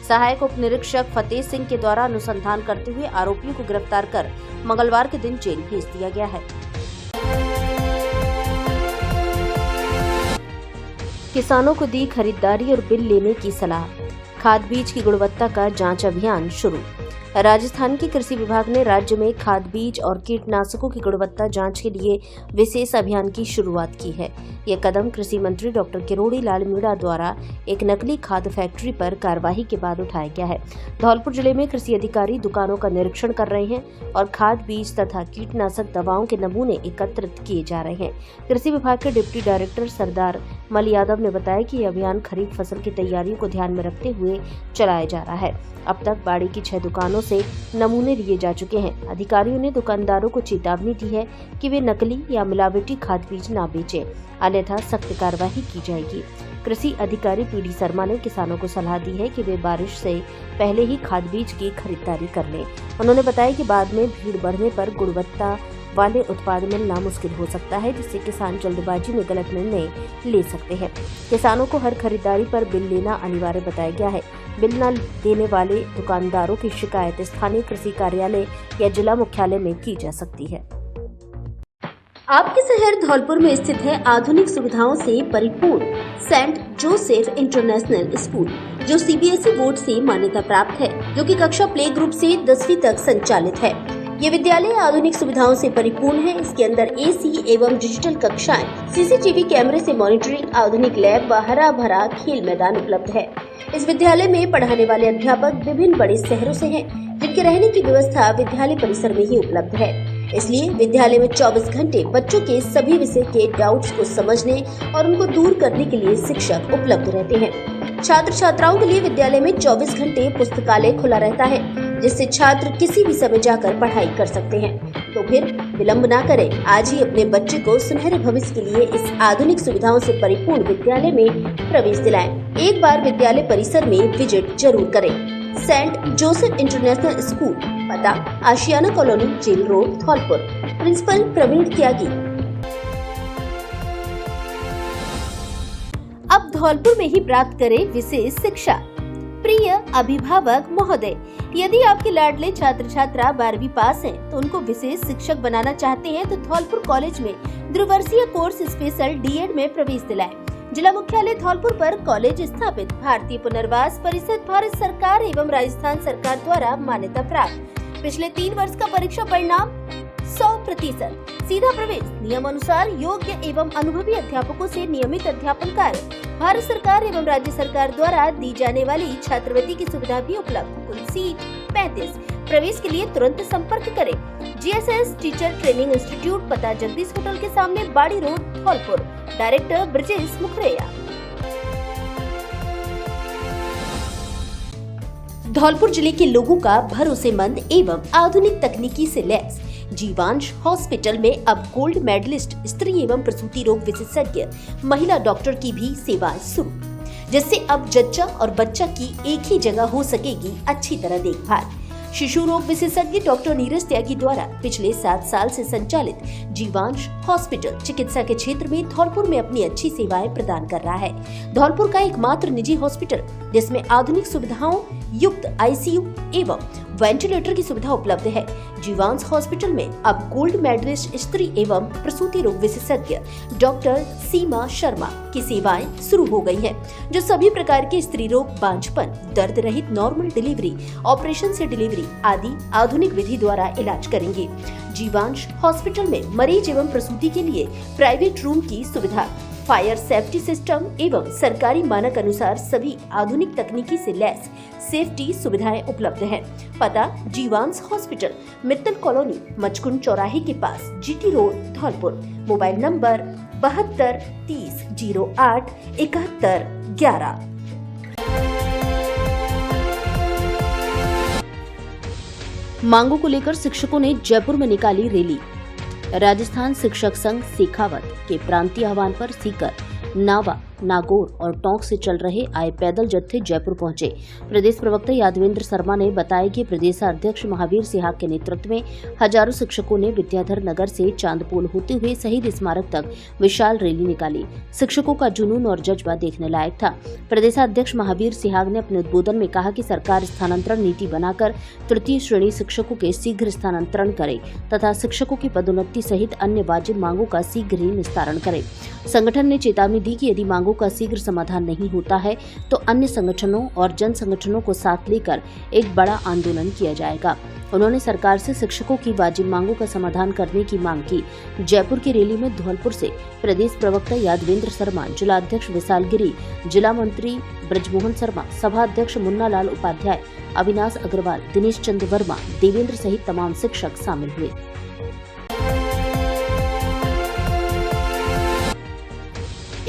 सहायक उप निरीक्षक फतेह सिंह के द्वारा अनुसंधान करते हुए आरोपियों को गिरफ्तार कर मंगलवार के दिन जेल भेज दिया गया है। किसानों को दी खरीदारी और बिल लेने की सलाह। खाद बीज की गुणवत्ता का जांच अभियान शुरू। राजस्थान के कृषि विभाग ने राज्य में खाद बीज और कीटनाशकों की गुणवत्ता जांच के लिए विशेष अभियान की शुरुआत की है। यह कदम कृषि मंत्री डॉक्टर किरोड़ी लाल मीणा द्वारा एक नकली खाद फैक्ट्री पर कार्रवाई के बाद उठाया गया है। धौलपुर जिले में कृषि अधिकारी दुकानों का निरीक्षण कर रहे हैं और खाद बीज तथा कीटनाशक दवाओं के नमूने एकत्रित किए जा रहे हैं। कृषि विभाग के डिप्टी डायरेक्टर सरदार मल यादव ने बताया कि यह अभियान खरीफ फसल की तैयारियों को ध्यान में रखते हुए चलाया जा रहा है। अब तक बाड़ी की 6 दुकानों से नमूने लिए जा चुके हैं। अधिकारियों ने दुकानदारों को चेतावनी दी है कि वे नकली या मिलावटी खाद बीज न बेचें, अन्यथा सख्त कार्रवाई की जाएगी। कृषि अधिकारी पीडी शर्मा ने किसानों को सलाह दी है कि वे बारिश से पहले ही खाद बीज की खरीदारी कर लें। उन्होंने बताया कि बाद में भीड़ बढ़ने पर गुणवत्ता वाले उत्पाद मिलना मुश्किल हो सकता है, जिससे किसान जल्दबाजी में गलत निर्णय ले सकते हैं। किसानों को हर खरीदारी पर बिल लेना अनिवार्य बताया गया है। बिल न देने वाले दुकानदारों की शिकायत स्थानीय कृषि कार्यालय या जिला मुख्यालय में की जा सकती है। आपके शहर धौलपुर में स्थित है आधुनिक सुविधाओं से परिपूर्ण सेंट जोसेफ इंटरनेशनल स्कूल, जो सीबीएसई बोर्ड से मान्यता प्राप्त है, जो कि कक्षा प्ले ग्रुप से 10वीं तक संचालित है। ये विद्यालय आधुनिक सुविधाओं से परिपूर्ण है। इसके अंदर एसी एवं डिजिटल कक्षाएं, सीसीटीवी कैमरे से मॉनिटरिंग, आधुनिक लैब व हरा भरा खेल मैदान उपलब्ध है। इस विद्यालय में पढ़ाने वाले अध्यापक विभिन्न बड़े शहरों से हैं, जिनके रहने की व्यवस्था विद्यालय परिसर में ही उपलब्ध है। इसलिए विद्यालय में 24 घंटे बच्चों के सभी विषय के डाउट्स को समझने और उनको दूर करने के लिए शिक्षक उपलब्ध रहते हैं। छात्र छात्राओं के लिए विद्यालय में 24 घंटे पुस्तकालय खुला रहता है, जिससे छात्र किसी भी समय जाकर पढ़ाई कर सकते हैं। तो फिर विलंब ना करें, आज ही अपने बच्चे को सुनहरे भविष्य के लिए इस आधुनिक सुविधाओं से परिपूर्ण विद्यालय में प्रवेश दिलाएं। एक बार विद्यालय परिसर में विजिट जरूर करें। सेंट जोसेफ इंटरनेशनल स्कूल, पता Ashiyana colony, jail road, Dholpur. Principal Praveen Tyagi. अब धौलपुर में ही प्राप्त करें विशेष शिक्षा। प्रिय अभिभावक महोदय, यदि आपके लाडले छात्र छात्रा 12वीं पास हैं, तो उनको विशेष शिक्षक बनाना चाहते हैं तो धौलपुर कॉलेज में द्विवर्षीय कोर्स स्पेशल डीएड में प्रवेश दिलाएं। जिला मुख्यालय धौलपुर पर कॉलेज स्थापित, भारतीय पुनर्वास परिषद भारत सरकार एवं राजस्थान सरकार द्वारा मान्यता प्राप्त। पिछले 3 वर्ष का परीक्षा परिणाम 100%, सीधा प्रवेश, नियम अनुसार योग्य एवं अनुभवी अध्यापकों से नियमित अध्यापन कार्य, भारत सरकार एवं राज्य सरकार द्वारा दी जाने वाली छात्रवृत्ति की सुविधा भी उपलब्ध। कुल सीट 35। प्रवेश के लिए तुरंत संपर्क करें। जीएसएस टीचर ट्रेनिंग इंस्टीट्यूट, पता जगदीश होटल के सामने, बाड़ी रोड, धौलपुर। डायरेक्टर ब्रजेश मुखरेया। धौलपुर जिले के लोगों का भरोसेमंद एवं आधुनिक तकनीकी से लैस जीवांश हॉस्पिटल में अब गोल्ड मेडलिस्ट स्त्री एवं प्रसूति रोग विशेषज्ञ महिला डॉक्टर की भी सेवा शुरू। जिससे अब जच्चा और बच्चा की एक ही जगह हो सकेगी अच्छी तरह देखभाल। शिशु रोग विशेषज्ञ डॉक्टर नीरज त्यागी द्वारा पिछले 7 साल से संचालित जीवांश हॉस्पिटल चिकित्सा के क्षेत्र में धौलपुर में अपनी अच्छी सेवाएं प्रदान कर रहा है। धौलपुर का एकमात्र निजी हॉस्पिटल जिसमें आधुनिक सुविधाओं युक्त आईसीयू एवं वेंटिलेटर की सुविधा उपलब्ध है। जीवांश हॉस्पिटल में अब गोल्ड मेडलिस्ट स्त्री एवं प्रसूति रोग विशेषज्ञ डॉक्टर सीमा शर्मा की सेवाएं शुरू हो गई हैं, जो सभी प्रकार के स्त्री रोग, बांझपन, दर्द रहित नॉर्मल डिलीवरी, ऑपरेशन से डिलीवरी आदि आधुनिक विधि द्वारा इलाज करेंगे। जीवांश हॉस्पिटल में मरीज एवं प्रसूति के लिए प्राइवेट रूम की सुविधा, फायर सेफ्टी सिस्टम एवं सरकारी मानक अनुसार सभी आधुनिक तकनीकी से लैस सेफ्टी सुविधाएं उपलब्ध हैं। पता जीवांश हॉस्पिटल, मित्तल कॉलोनी, मचकुंड चौराहे के पास, GT road, Dholpur. Mobile number 72 30 08 71 11। मांगों को लेकर शिक्षकों ने जयपुर में निकाली रैली। राजस्थान शिक्षक संघ शेखावत के प्रांतीय आह्वान पर सीकर, नावा, नागौर और टोंक से चल रहे आए पैदल जत्थे जयपुर पहुंचे। प्रदेश प्रवक्ता यादवेंद्र शर्मा ने बताया कि प्रदेशाध्यक्ष महावीर सिहाग के नेतृत्व में हजारों शिक्षकों ने विद्याधर नगर से चांदपोल होते हुए शहीद स्मारक तक विशाल रैली निकाली। शिक्षकों का जुनून और जज्बा देखने लायक था। प्रदेशाध्यक्ष महावीर सिहाग ने अपने उद्बोधन में कहा कि सरकार स्थानांतरण नीति बनाकर तृतीय श्रेणी शिक्षकों के शीघ्र स्थानांतरण करे तथा शिक्षकों की पदोन्नति सहित अन्य वाजिब मांगों का शीघ्र ही निस्तारण करे। संगठन ने चेतावनी दी कि यदि मांगों का शीघ्र समाधान नहीं होता है तो अन्य संगठनों और जन संगठनों को साथ लेकर एक बड़ा आंदोलन किया जाएगा। उन्होंने सरकार से शिक्षकों की वाजिब मांगों का समाधान करने की मांग की। जयपुर की रैली में धौलपुर से प्रदेश प्रवक्ता यादवेंद्र शर्मा, जिला अध्यक्ष विशाल गिरी, जिला मंत्री ब्रजमोहन शर्मा, सभा अध्यक्ष मुन्ना लाल उपाध्याय, अविनाश अग्रवाल, दिनेश चंद्र वर्मा, देवेंद्र सहित तमाम शिक्षक शामिल हुए।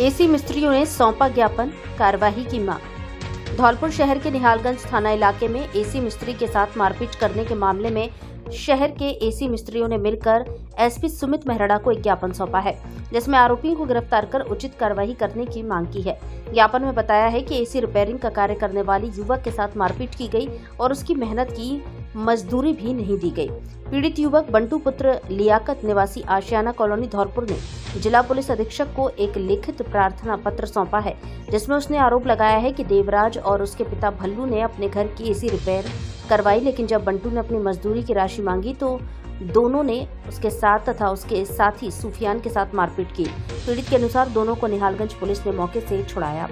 एसी मिस्त्रियों ने सौंपा ज्ञापन, कार्यवाही की मांग। धौलपुर शहर के निहालगंज थाना इलाके में एसी मिस्त्री के साथ मारपीट करने के मामले में शहर के एसी मिस्त्रियों ने मिलकर एसपी सुमित मेहरड़ा को एक ज्ञापन सौंपा है, जिसमें आरोपियों को गिरफ्तार कर उचित कार्रवाई करने की मांग की है। ज्ञापन में बताया है कि एसी रिपेयरिंग का कार्य करने वाली युवक के साथ मारपीट की गई और उसकी मेहनत की मजदूरी भी नहीं दी गई। पीड़ित युवक बंटू पुत्र लियाकत निवासी आशियाना कॉलोनी धौलपुर ने जिला पुलिस अधीक्षक को एक लिखित प्रार्थना पत्र सौंपा है, जिसमें उसने आरोप लगाया है कि देवराज और उसके पिता भल्लू ने अपने घर की एसी रिपेयर करवाई, लेकिन जब बंटू ने अपनी मजदूरी की राशि मांगी तो दोनों ने उसके साथ तथा उसके साथी सूफियान के साथ मारपीट की। पीड़ित के अनुसार दोनों को निहालगंज पुलिस ने मौके से छुड़ाया।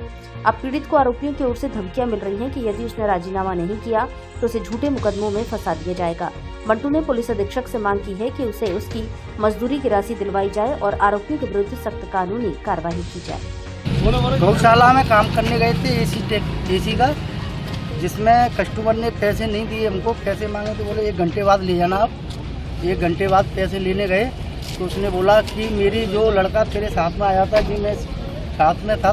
अब पीड़ित को आरोपियों की ओर से धमकियां मिल रही हैं कि यदि उसने राजीनामा नहीं किया तो उसे झूठे मुकदमों में फंसा दिया जाएगा। बंटू ने पुलिस अधीक्षक से मांग की है कि उसे उसकी मजदूरी की राशि दिलवाई जाए और आरोपियों के विरुद्ध सख्त कानूनी कार्रवाई की जाए। गौशाला में काम करने गए थे एसी का, जिसमें कस्टमर ने पैसे नहीं दिए हमको। पैसे मांगे तो बोले 1 घंटे बाद ले जाना आप। 1 घंटे बाद पैसे लेने गए तो उसने बोला कि मेरी जो लड़का तेरे साथ में आया था, कि मैं साथ में था,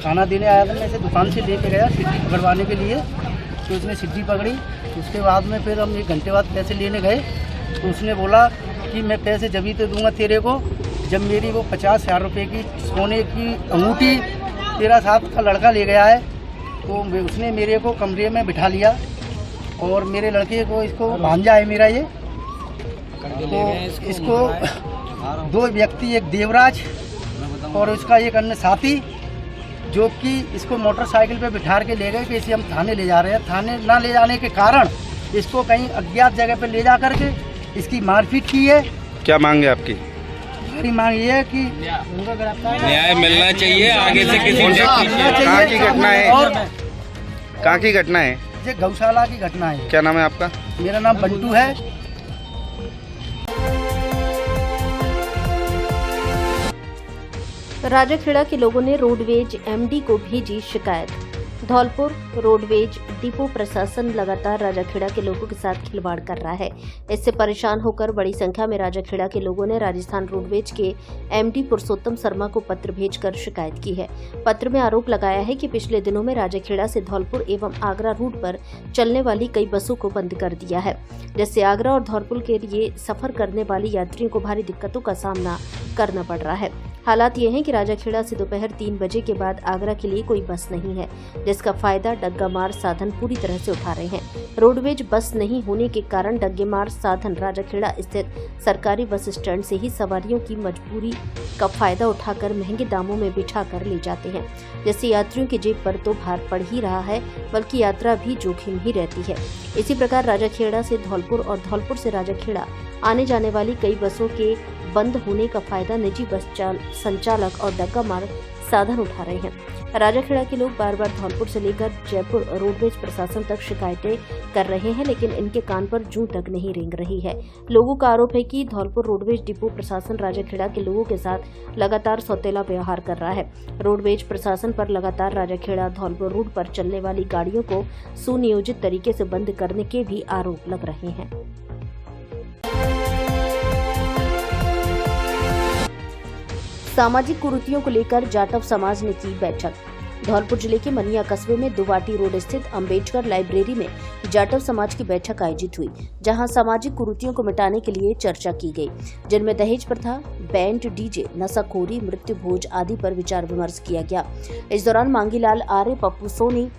खाना देने आया था, मैं इसे दुकान से लेके गया सिड्डी पकड़वाने के लिए। तो उसने सिड्डी पकड़ी। उसके बाद में फिर हम 1 घंटे बाद पैसे लेने गए तो उसने बोला कि मैं पैसे जभी तो दूंगा तेरे को जब मेरी वो 50,000 रुपये की सोने की अंगूठी तेरा साथ का लड़का ले गया है। तो उसने मेरे को कमरे में बिठा लिया और मेरे लड़के को, इसको भांजा है मेरा ये, तो इसको 2 व्यक्ति, एक देवराज और उसका एक अन्य साथी, जो कि इसको मोटरसाइकिल पे बिठा के ले गए कि इसे हम थाने ले जा रहे हैं। थाने ना ले जाने के कारण इसको कहीं अज्ञात जगह पे ले जा करके इसकी मारपीट की है। क्या मांग है आपकी? मेरी मांग ये है कि न्याय मिलना चाहिए। आगे से किसी कहाँ की घटना है? और कहाँ की घटना है? ये गौशाला की घटना है। क्या नाम है आपका? मेरा नाम बंटू है। राजाखेड़ा के लोगों ने रोडवेज एमडी को भेजी शिकायत। धौलपुर रोडवेज डिपो प्रशासन लगातार राजाखेड़ा के लोगों के साथ खिलवाड़ कर रहा है। इससे परेशान होकर बड़ी संख्या में राजाखेड़ा के लोगों ने राजस्थान रोडवेज के एमडी पुरुषोत्तम शर्मा को पत्र भेजकर शिकायत की है। पत्र में आरोप लगाया है कि पिछले दिनों में राजाखेड़ा से धौलपुर एवं आगरा रूट पर चलने वाली कई बसों को बंद कर दिया है, जिससे आगरा और धौलपुर के लिए सफर करने वाले यात्रियों को भारी दिक्कतों का सामना करना पड़ रहा है। हालात ये हैं कि राजाखेड़ा से दोपहर 3 बजे के बाद आगरा के लिए कोई बस नहीं है, जिसका फायदा डग्गामार साधन पूरी तरह से उठा रहे हैं। रोडवेज बस नहीं होने के कारण डग्गामार साधन राजाखेड़ा स्थित सरकारी बस स्टैंड से ही सवारियों की मजबूरी का फायदा उठाकर महंगे दामों में बिठा कर ले जाते हैं, जिससे यात्रियों की जेब पर तो भार पड़ ही रहा है, बल्कि यात्रा भी जोखिम ही रहती है। इसी प्रकार राजाखेड़ा से धौलपुर और धौलपुर से राजाखेड़ा आने जाने वाली कई बसों के बंद होने का फायदा निजी बस संचालक और डग्गामार साधन उठा रहे हैं। राजाखेड़ा के लोग बार बार धौलपुर से लेकर जयपुर रोडवेज प्रशासन तक शिकायतें कर रहे हैं, लेकिन इनके कान पर जूं तक नहीं रेंग रही है। लोगों का आरोप है कि धौलपुर रोडवेज डिपो प्रशासन राजाखेड़ा के लोगों के साथ लगातार सौतेला व्यवहार कर रहा है। रोडवेज प्रशासन पर लगातार राजाखेड़ा धौलपुर रूट पर चलने वाली गाड़ियों को सुनियोजित तरीके से बंद करने के भी आरोप लग रहे हैं। सामाजिक कुरीतियों को लेकर जाटव समाज ने की बैठक। धौलपुर जिले के मनिया कस्बे में दुवाटी रोड स्थित अंबेडकर लाइब्रेरी में जाटव समाज की बैठक आयोजित हुई, जहां सामाजिक कुरीतियों को मिटाने के लिए चर्चा की गई, जिनमें दहेज प्रथा, बैंड डीजे, नशाखोरी, मृत्यु भोज आदि पर विचार विमर्श किया गया। इस दौरान मांगीलाल आर्य, पप्पू सोनी,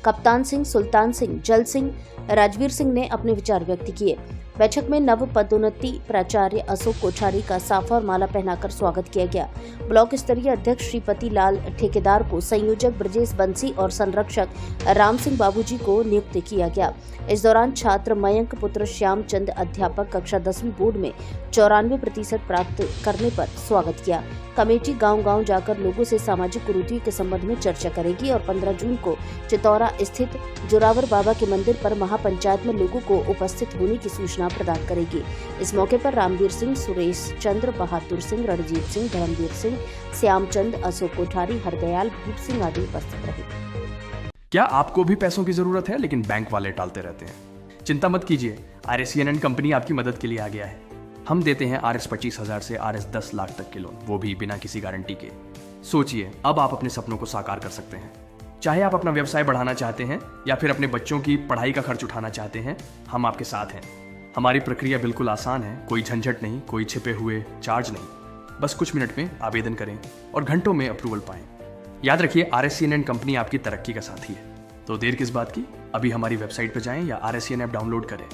कप्तान सिंह, सुल्तान सिंह, जल सिंह, राजवीर सिंह ने अपने विचार व्यक्त किए। बैठक में नव पदोन्नति प्राचार्य अशोक कोठारी का साफा और माला पहनाकर स्वागत किया गया। ब्लॉक स्तरीय अध्यक्ष श्रीपति लाल ठेकेदार को, संयोजक ब्रजेश बंसी और संरक्षक राम सिंह बाबूजी को नियुक्त किया गया। इस दौरान छात्र मयंक पुत्र श्यामचंद अध्यापक कक्षा 10वीं बोर्ड में 94% प्राप्त करने पर स्वागत किया। कमेटी गांव-गांव जाकर लोगों से सामाजिक कुरीतियों के संबंध में चर्चा करेगी और 15 जून को चितौरा स्थित जोरावर बाबा के मंदिर पर महापंचायत में लोगों को उपस्थित होने की सूचना प्रदान करेगी। इस मौके पर रामवीर सिंह, सुरेश चंद्र, बहादुर सिंह, रणजीत सिंह, धर्मवीर सिंह, श्यामचंद, अशोक कोठारी, हरदयाल, भूप सिंह आदि उपस्थित रहे। क्या आपको भी पैसों की जरूरत है लेकिन बैंक वाले टालते रहते हैं? चिंता मत कीजिए, RSCN कंपनी आपकी मदद के लिए आ गया है। हम देते हैं RS 25,000 से RS 10 लाख तक के लोन, वो भी बिना किसी गारंटी के। सोचिए, अब आप अपने सपनों को साकार कर सकते हैं। चाहे आप अपना व्यवसाय बढ़ाना चाहते हैं या फिर अपने बच्चों की पढ़ाई का खर्च उठाना चाहते हैं, हम आपके साथ हैं। हमारी प्रक्रिया बिल्कुल आसान है, कोई झंझट नहीं, कोई छिपे हुए चार्ज नहीं। बस कुछ मिनट में आवेदन करें और घंटों में अप्रूवल पाएं। याद रखिए, RSCN कंपनी आपकी तरक्की का साथी है। तो देर किस बात की, अभी हमारी वेबसाइट पर जाएं या RSCN ऐप डाउनलोड करें।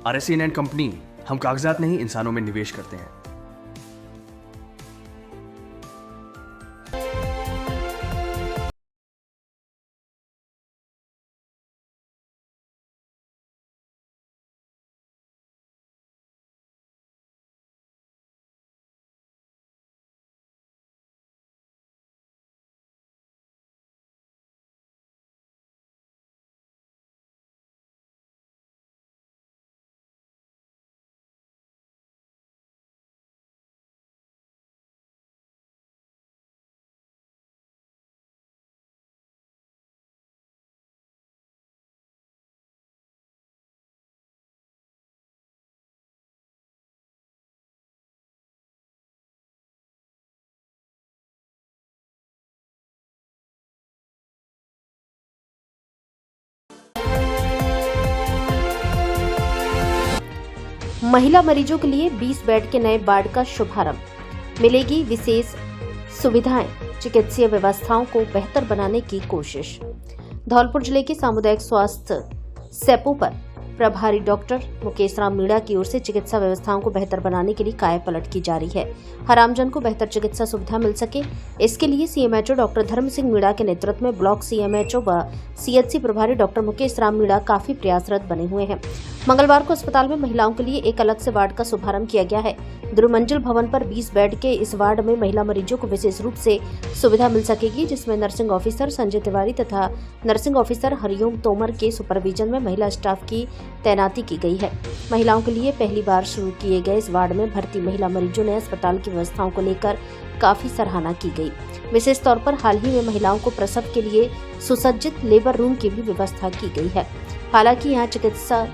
RSCN कंपनी, हम कागजात नहीं, इंसानों में निवेश करते हैं। महिला मरीजों के लिए 20 बेड के नए वार्ड का शुभारंभ। मिलेगी विशेष सुविधाएं, चिकित्सीय व्यवस्थाओं को बेहतर बनाने की कोशिश। धौलपुर जिले के सामुदायिक स्वास्थ्य सेपो पर प्रभारी डॉक्टर मुकेश राम मीणा की ओर से चिकित्सा व्यवस्थाओं को बेहतर बनाने के लिए कायापलट की जा रही है। हर आमजन को बेहतर चिकित्सा सुविधा मिल सके, इसके लिए CMHO डॉक्टर धर्म सिंह मीणा के नेतृत्व में ब्लॉक CMHO व CHC प्रभारी डॉक्टर मुकेश राम मीणा काफी प्रयासरत बने हुए हैं। मंगलवार को अस्पताल में महिलाओं के लिए एक अलग से वार्ड का शुभारंभ किया गया है। द्रुमंजिल भवन पर 20 बेड के इस वार्ड में महिला मरीजों को विशेष रूप से सुविधा मिल सकेगी, जिसमें नर्सिंग ऑफिसर संजय तिवारी तथा नर्सिंग ऑफिसर हरिओम तोमर के सुपरविजन में महिला स्टाफ की तैनाती की गई है। महिलाओं के लिए पहली बार शुरू किए गए इस वार्ड में भर्ती महिला मरीजों ने अस्पताल की व्यवस्थाओं को लेकर काफी सराहना की गई। विशेष तौर पर हाल ही में महिलाओं को प्रसव के लिए सुसज्जित लेबर रूम की भी व्यवस्था की गई है। हालांकि यहाँ चिकित्सा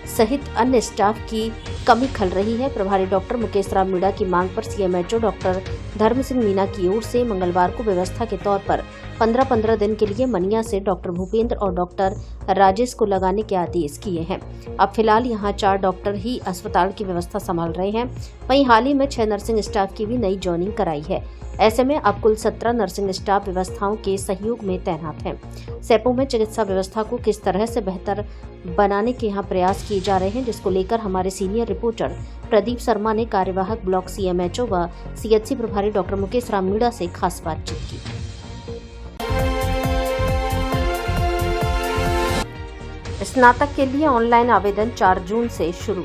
सहित अन्य स्टाफ की कमी खल रही है। प्रभारी डॉक्टर मुकेश राम मीणा की मांग पर सीएमएचओ डॉक्टर धर्म सिंह मीणा की ओर से मंगलवार को व्यवस्था के तौर पर 15-15 दिन के लिए मनिया से डॉक्टर भूपेंद्र और डॉक्टर राजेश को लगाने के आदेश किए हैं। अब फिलहाल यहां 4 डॉक्टर ही अस्पताल की व्यवस्था संभाल रहे हैं। वहीं हाल ही में 6 नर्सिंग स्टाफ की भी नई जॉइनिंग कराई है। ऐसे में अब कुल 17 नर्सिंग स्टाफ व्यवस्थाओं के सहयोग में तैनात हैं। सेपो में चिकित्सा व्यवस्था को किस तरह से बेहतर बनाने के यहाँ प्रयास किए जा रहे हैं, जिसको लेकर हमारे सीनियर रिपोर्टर प्रदीप शर्मा ने कार्यवाहक ब्लॉक सीएमएचओ व सीएचसी प्रभारी डॉक्टर मुकेश राम मीणा से खास बातचीत की। स्नातक के लिए ऑनलाइन आवेदन 4 जून से शुरू।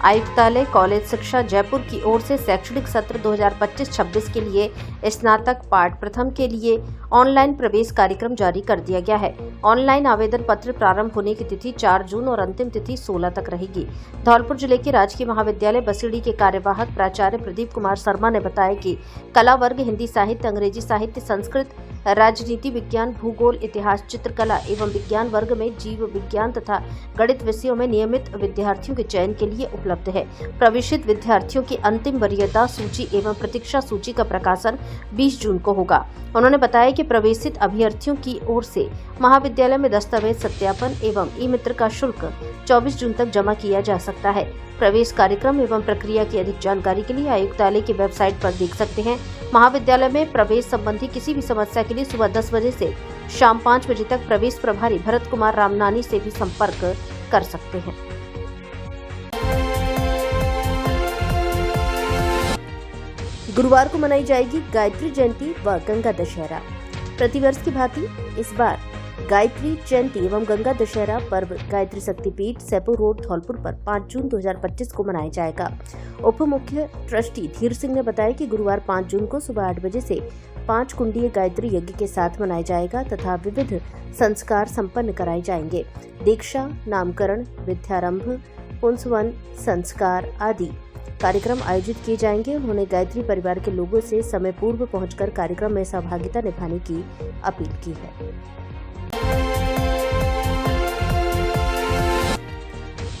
आयुक्तालय कॉलेज शिक्षा जयपुर की ओर से शैक्षणिक सत्र 2025-26 के लिए स्नातक पार्ट प्रथम के लिए ऑनलाइन प्रवेश कार्यक्रम जारी कर दिया गया है। ऑनलाइन आवेदन पत्र प्रारंभ होने की तिथि 4 जून और अंतिम तिथि 16 तक रहेगी। धौलपुर जिले के राजकीय महाविद्यालय बसीड़ी के कार्यवाहक प्राचार्य प्रदीप कुमार शर्मा ने बताया कि कला वर्ग हिंदी साहित्य, अंग्रेजी साहित्य, संस्कृत, राजनीति विज्ञान, भूगोल, इतिहास, चित्रकला एवं विज्ञान वर्ग में जीव विज्ञान तथा गणित विषयों में नियमित विद्यार्थियों के चयन के लिए उपलब्ध है। प्रवेशित विद्यार्थियों की अंतिम वरीयता सूची एवं प्रतीक्षा सूची का प्रकाशन 20 जून को होगा। उन्होंने बताया कि प्रवेशित अभ्यर्थियों की ओर से महाविद्यालय में दस्तावेज सत्यापन एवं ई मित्र का शुल्क 24 जून तक जमा किया जा सकता है। प्रवेश कार्यक्रम एवं प्रक्रिया की अधिक जानकारी के लिए आयुक्तालय की वेबसाइट पर देख सकते हैं। महाविद्यालय में प्रवेश संबंधी किसी भी समस्या के लिए सुबह 10 बजे से शाम 5 बजे तक प्रवेश प्रभारी भरत कुमार रामनानी से भी संपर्क कर सकते हैं। गुरुवार को मनाई जाएगी गायत्री जयंती व गंगा दशहरा। प्रतिवर्ष की भांति इस बार गायत्री जयंती एवं गंगा दशहरा पर्व गायत्री शक्तिपीठ सेपो रोड धौलपुर पर 5 जून 2025 को मनाया जाएगा। उप मुख्य ट्रस्टी धीर सिंह ने बताया कि गुरुवार 5 जून को सुबह 8 बजे से 5 कुंडीय गायत्री यज्ञ के साथ मनाया जाएगा तथा विविध संस्कार संपन्न कराए जाएंगे। दीक्षा, नामकरण, विद्यारंभ, पुंसवन संस्कार आदि कार्यक्रम आयोजित किए जाएंगे। उन्होंने गायत्री परिवार के लोगों से समय पूर्व पहुंचकर कार्यक्रम में सहभागिता निभाने की अपील की है।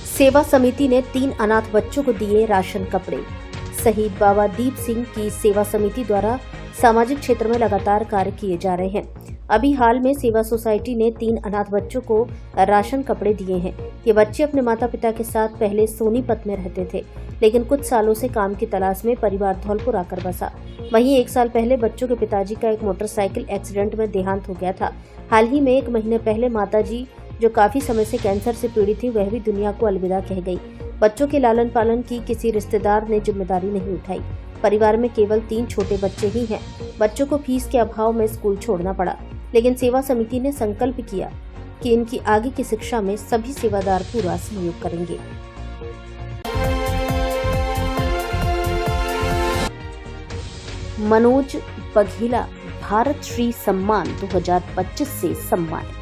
सेवा समिति ने 3 अनाथ बच्चों को दिए राशन कपड़े। शहीद बाबा दीप सिंह की सेवा समिति द्वारा सामाजिक क्षेत्र में लगातार कार्य किए जा रहे हैं। अभी हाल में सेवा सोसाइटी ने 3 अनाथ बच्चों को राशन कपड़े दिए हैं। ये बच्चे अपने माता पिता के साथ पहले सोनीपत में रहते थे, लेकिन कुछ सालों से काम की तलाश में परिवार धौलपुर आकर बसा। वहीं 1 साल पहले बच्चों के पिताजी का एक मोटरसाइकिल एक्सीडेंट में देहांत हो गया था। हाल ही में 1 महीने पहले माताजी, जो काफी समय से कैंसर से पीड़ित थी, वह भी दुनिया को अलविदा कह गई। बच्चों के लालन पालन की किसी रिश्तेदार ने जिम्मेदारी नहीं उठाई। परिवार में केवल 3 छोटे बच्चे ही हैं। बच्चों को फीस के अभाव में स्कूल छोड़ना पड़ा, लेकिन सेवा समिति ने संकल्प किया कि इनकी आगे की शिक्षा में सभी सेवादार पूरा सहयोग करेंगे। मनोज बघेला भारत श्री सम्मान 2025 से सम्मानित।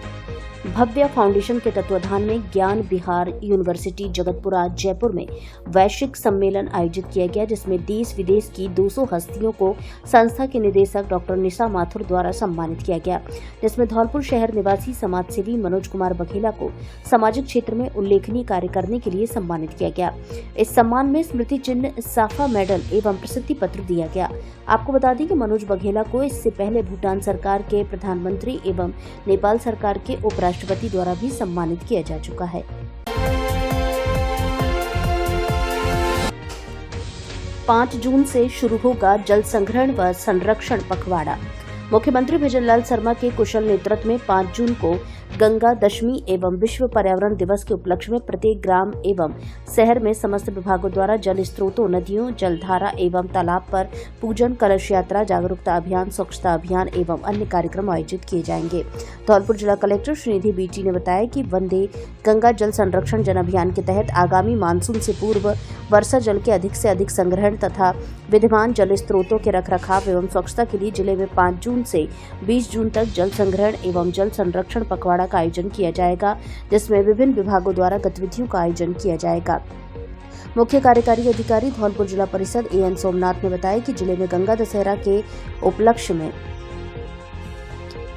भव्य फाउंडेशन के तत्वाधान में ज्ञान बिहार यूनिवर्सिटी जगतपुरा जयपुर में वैश्विक सम्मेलन आयोजित किया गया, जिसमें देश विदेश की 200 हस्तियों को संस्था के निदेशक डॉक्टर निशा माथुर द्वारा सम्मानित किया गया, जिसमें धौलपुर शहर निवासी समाजसेवी मनोज कुमार बघेला को सामाजिक क्षेत्र में उल्लेखनीय कार्य करने के लिए सम्मानित किया गया। इस सम्मान में स्मृति चिन्ह, साफा मेडल एवं प्रसिद्धि पत्र दिया गया। आपको बता दें कि मनोज बघेला को इससे पहले भूटान सरकार के प्रधानमंत्री एवं नेपाल सरकार के उपराष्ट्रपति द्वारा भी सम्मानित किया जा चुका है। 5 जून से शुरू होगा जल संग्रहण व संरक्षण पखवाड़ा। मुख्यमंत्री भजनलाल शर्मा के कुशल नेतृत्व में 5 जून को गंगा दशमी एवं विश्व पर्यावरण दिवस के उपलक्ष्य में प्रत्येक ग्राम एवं शहर में समस्त विभागों द्वारा जल स्रोतों, नदियों, जलधारा एवं तालाब पर पूजन, कलश यात्रा, जागरूकता अभियान, स्वच्छता अभियान एवं अन्य कार्यक्रम आयोजित किए जाएंगे। धौलपुर जिला कलेक्टर श्रीनिधि बीटी ने बताया कि वंदे गंगा जल संरक्षण जन अभियान के तहत आगामी मानसून से पूर्व वर्षा जल के अधिक से अधिक संग्रहण तथा विद्यमान जल स्रोतों के रखरखाव एवं स्वच्छता के लिए जिले में 5 जून से 20 जून तक जल संग्रहण एवं जल संरक्षण पखवाड़ा का आयोजन किया जाएगा, जिसमें विभिन्न विभागों द्वारा गतिविधियों का आयोजन किया जाएगा। मुख्य कार्यकारी अधिकारी धौलपुर जिला परिषद एएन सोमनाथ ने बताया कि जिले में गंगा दशहरा के उपलक्ष्य में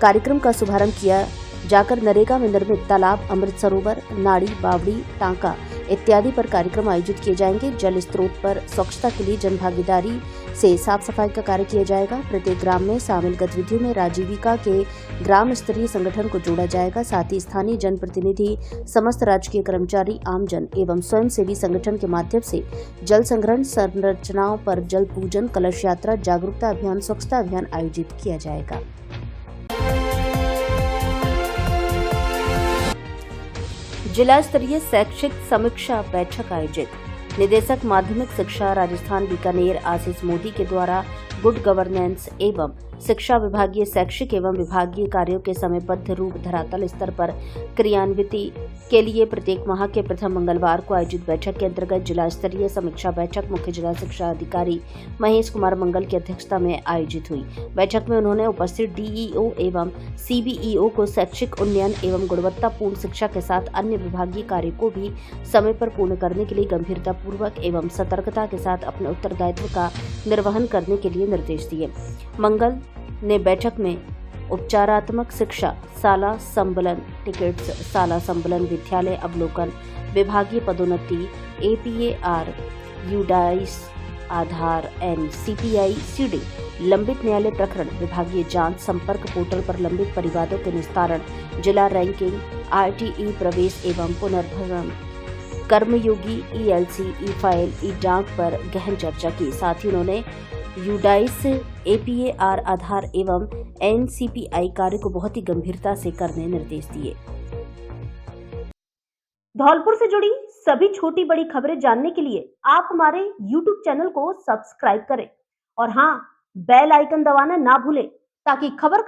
कार्यक्रम का शुभारंभ किया जाकर नरेगा में निर्मित तालाब, अमृत सरोवर, नाड़ी, बावड़ी, टांका इत्यादि पर कार्यक्रम आयोजित किए जाएंगे। जल स्रोत पर स्वच्छता के लिए जनभागीदारी से साफ सफाई का कार्य किया जाएगा। प्रत्येक ग्राम में शामिल गतिविधियों में राजीविका के ग्राम स्तरीय संगठन को जोड़ा जाएगा। साथ ही स्थानीय जनप्रतिनिधि, समस्त राजकीय कर्मचारी, आमजन एवं स्वयंसेवी संगठन के माध्यम से जल संग्रहण संरचनाओं पर जल पूजन, कलश यात्रा, जागरूकता अभियान, स्वच्छता अभियान आयोजित किया जाएगा। जिला स्तरीय शैक्षिक समीक्षा बैठक आयोजित। निदेशक माध्यमिक शिक्षा राजस्थान बीकानेर आशीष मोदी के द्वारा गुड गवर्नेंस एवं शिक्षा विभागीय शैक्षिक एवं विभागीय कार्यों के समयबद्ध रूप धरातल स्तर पर क्रियान्विति के लिए प्रत्येक माह के प्रथम मंगलवार को आयोजित बैठक के अंतर्गत जिला स्तरीय समीक्षा बैठक मुख्य जिला शिक्षा अधिकारी महेश कुमार मंगल की अध्यक्षता में आयोजित हुई। बैठक में उन्होंने उपस्थित डीईओ एवं सीबीईओ को शैक्षिक उन्नयन एवं गुणवत्तापूर्ण शिक्षा के साथ अन्य विभागीय कार्य को भी समय पर पूर्ण करने के लिए गंभीरतापूर्वक एवं सतर्कता के साथ अपने उत्तरदायित्व का निर्वहन करने के लिए निर्देश दिए। मंगल ने बैठक में उपचारात्मक शिक्षा, शाला संबलन टिकट्स, शाला संबलन, विद्यालय अवलोकन, विभागीय पदोन्नति, एपीएआर, यूडाइस, आधार, एनसीपीआई, सीडी, लंबित न्यायालय प्रकरण, विभागीय जांच, संपर्क पोर्टल पर लंबित परिवादों के निस्तारण, जिला रैंकिंग, आरटीई प्रवेश एवं पुनर्भरण, कर्मयोगी, ईएलसी, ई फाइल, ई डाक पर गहन चर्चा की। साथ ही उन्होंने यूडाइस, एपीएआर, आधार एवं एनसीपीआई कार्य को बहुत ही गंभीरता से करने निर्देश दिए। धौलपुर से जुड़ी सभी छोटी बड़ी खबरें जानने के लिए आप हमारे YouTube चैनल को सब्सक्राइब करें और हाँ, बेल आइकन दबाना ना भूलें ताकि खबर